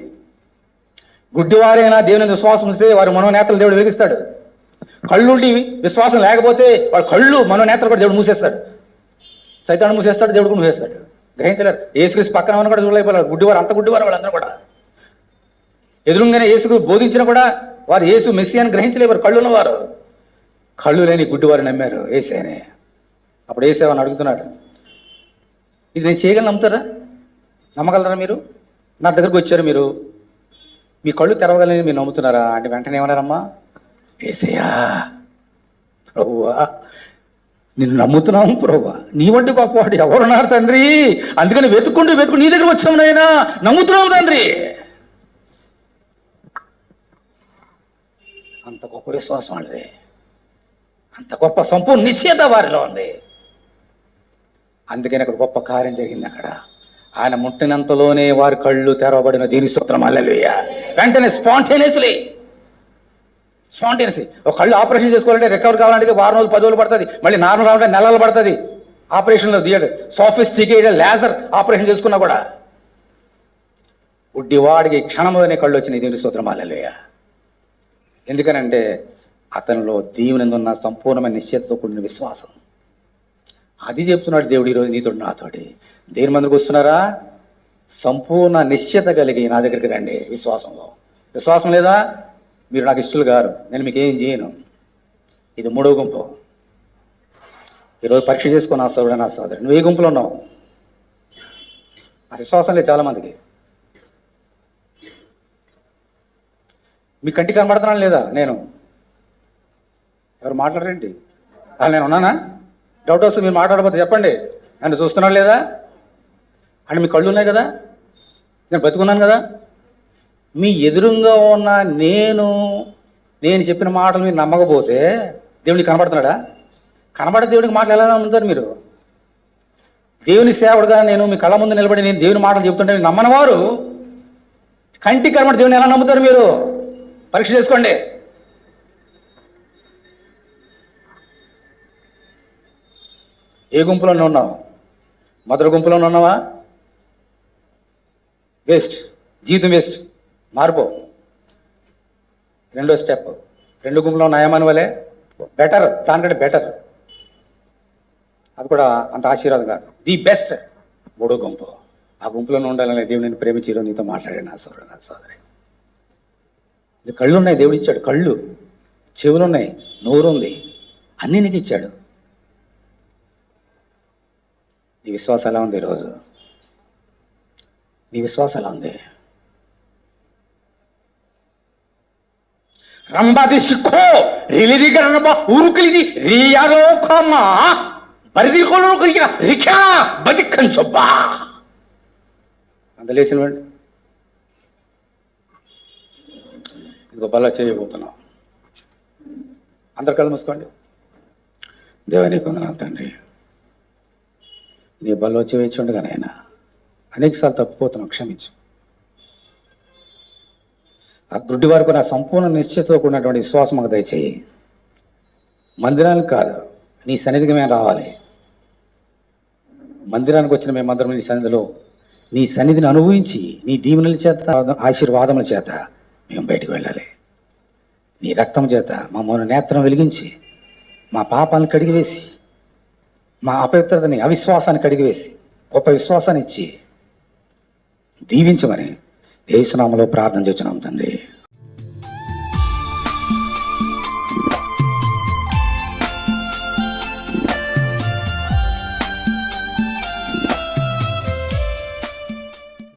గుడ్డివారైనా దేవుని విశ్వాసం ఇస్తే వారు మనో నేత్రలు దేవుడు వెలిగిస్తాడు. కళ్ళుండి విశ్వాసం లేకపోతే వాడు కళ్ళు మనో నేత్రలు కూడా దేవుడు మూసేస్తాడు. సైతాను మూసేస్తాడు, దేవుడు కూడా మూసేస్తాడు. గ్రహించలేరు. యేసుక్రీస్తు పక్కన ఉన్న కూడా చూడలేకపోయారు. గుడ్డివారు, అంత గుడ్డివారు వాళ్ళందరూ కూడా. ఎదురుగానే యేసుకు బోధించినా కూడా వారు యేసు మెస్సియాని గ్రహించలేవారు. కళ్ళున్నవారు కళ్ళు లేని గుడ్డివారు నమ్మారు యేసయ్యనే. అప్పుడు యేసయ్యని అడుగుతున్నాడు, ఇది నేను చేయగలను, నమ్ముతారా? నమ్మగలరా? మీరు నా దగ్గరకు వచ్చారు, మీరు మీ కళ్ళు తెరవగలని మీరు నమ్ముతున్నారా అంటే వెంటనే ఏమన్నారమ్మా? యేసయ్యా, ప్రభువా, నిన్ను నమ్ముతున్నాము ప్రభా, నీ వంటి గొప్పవాడు ఎవరున్నారు తండ్రి, అందుకని వెతుక్కుంటూ నీ దగ్గర వచ్చాము నాయనా, నమ్ముతున్నాము తండ్రి. అంత గొప్ప విశ్వాసం వాళ్ళది, అంత గొప్ప సంపూర్ణ నిశ్చయత వారిలో ఉంది. అందుకని అక్కడ గొప్ప కార్యం జరిగింది. అక్కడ ఆయన ముట్టినంతలోనే వారి కళ్ళు తెరవబడిన, దీని స్తోత్రం హల్లెలూయా. వెంటనే స్పాంటేనియస్లీ ఒక కళ్ళు ఆపరేషన్ చేసుకోవాలంటే, రికవర్ కావాలంటే 6 రోజులు 10 రోజులు పడుతుంది, మళ్ళీ నార్మల్ రావాలంటే నెలలు పడుతుంది. ఆపరేషన్లో థియేటర్ సోఫిస్టికేటెడ్ లేజర్ ఆపరేషన్ చేసుకున్నా కూడా ఉడ్డివాడికి క్షణంలోనే కళ్ళు వచ్చినాయి. దీని స్తోత్రం హల్లెలూయా. ఎందుకనంటే అతనిలో దేవుని ఉన్న సంపూర్ణమైన నిశ్చయతతో కూడిన విశ్వాసం. అది చెప్తున్నాడు దేవుడు ఈరోజు నీతో నాతోటి. దేని మందికి వస్తున్నారా? సంపూర్ణ నిశ్చయత కలిగి నా దగ్గరికి రండి. విశ్వాసం లేదా? మీరు నాకు ఇష్టలు గారు, నేను మీకు ఏం చేయను. ఇది 3వ గుంపు. ఈరోజు పరీక్ష చేసుకుని నా సోదరుడు నువ్వు ఏ గుంపులో ఉన్నావు? ఆ విశ్వాసం లేదు చాలామందికి. మీ కంటికి కనబడుతున్నాను లేదా? నేను ఎవరు మాట్లాడరేంటి? నేను ఉన్నానా? డౌట్ వస్తుంది, మీరు మాట్లాడకపోతే చెప్పండి. నన్ను చూస్తున్నాడు లేదా అంటే మీ కళ్ళు ఉన్నాయి కదా, నేను బతుకున్నాను కదా. మీ ఎదురుగా ఉన్న నేను చెప్పిన మాటలు మీరు నమ్మకపోతే దేవునికి కనబడుతున్నాడా? కనబడే దేవుడికి మాటలు ఎలా నమ్ముతారు మీరు? దేవుని సేవడుగా నేను మీ కళ్ళ ముందు నిలబడి నేను దేవుని మాటలు చెప్తుంటే నమ్మని వారు కంటికి కనబడి దేవుని ఎలా నమ్ముతారు మీరు? పరీక్ష చేసుకోండి. ఏ గుంపులోనే ఉన్నావు? మొదటి గుంపులోనే ఉన్నావా? వేస్ట్, జీవితం వేస్ట్, మారిపో. 2వ స్టెప్, 2 గుంపులో న్యాయమాని వలే బెటర్, దానికంటే బెటర్, అది కూడా అంత ఆశీర్వాదం కాదు, ది బెస్ట్ 3వ గుంపు. ఆ గుంపులోనే ఉండాలని దేవుడు నేను ప్రేమించి నీతో మాట్లాడాను. నా సోదరి, కళ్ళు ఉన్నాయి, దేవుడు ఇచ్చాడు. కళ్ళు, చెవులు ఉన్నాయి, నోరు ఉంది, అన్నీ నీకు ఇచ్చాడు. నీ విశ్వాసం ఎలా ఉంది ఈరోజు? నీ విశ్వాసం ఎలా ఉంది? రంబాది సిక్కో రిలిది గరనబా ఉరుకులిది రియాలోకమా బరిదికోలో కొరిగా రికా బదికంచొబ్బా. అంత లేచినవాడు ఇదిగో బల్ల చేయబోతున్నాం. అందరు కళ్ళు మూసుకోండి. దేవానికి వందనాలు తండ్రి, నీ బల్ల వచ్చి వేచి ఉండగా నాయనా అనేకసార్లు తప్పిపోతున్నాం, క్షమించు. ఆ గుడ్డి వరకు నా సంపూర్ణ నిశ్చయతతో కూడినటువంటి విశ్వాసం మాకు దయచేయి. మందిరానికి కాదు, నీ సన్నిధికి మేము రావాలి. మందిరానికి వచ్చిన మేమందరం నీ సన్నిధిలో, నీ సన్నిధిని అనుభవించి నీ దీవెనల చేత, ఆశీర్వాదముల చేత మేము బయటకు వెళ్ళాలి. నీ రక్తం చేత మా మౌన నేత్రం వెలిగించి, మా పాపాలను కడిగివేసి, మా అపవిత్రతని, అవిశ్వాసాన్ని కడిగివేసి గొప్ప విశ్వాసాన్ని ఇచ్చి దీవించమని యేసు నామములో ప్రార్థన చేస్తున్నాం తండ్రి.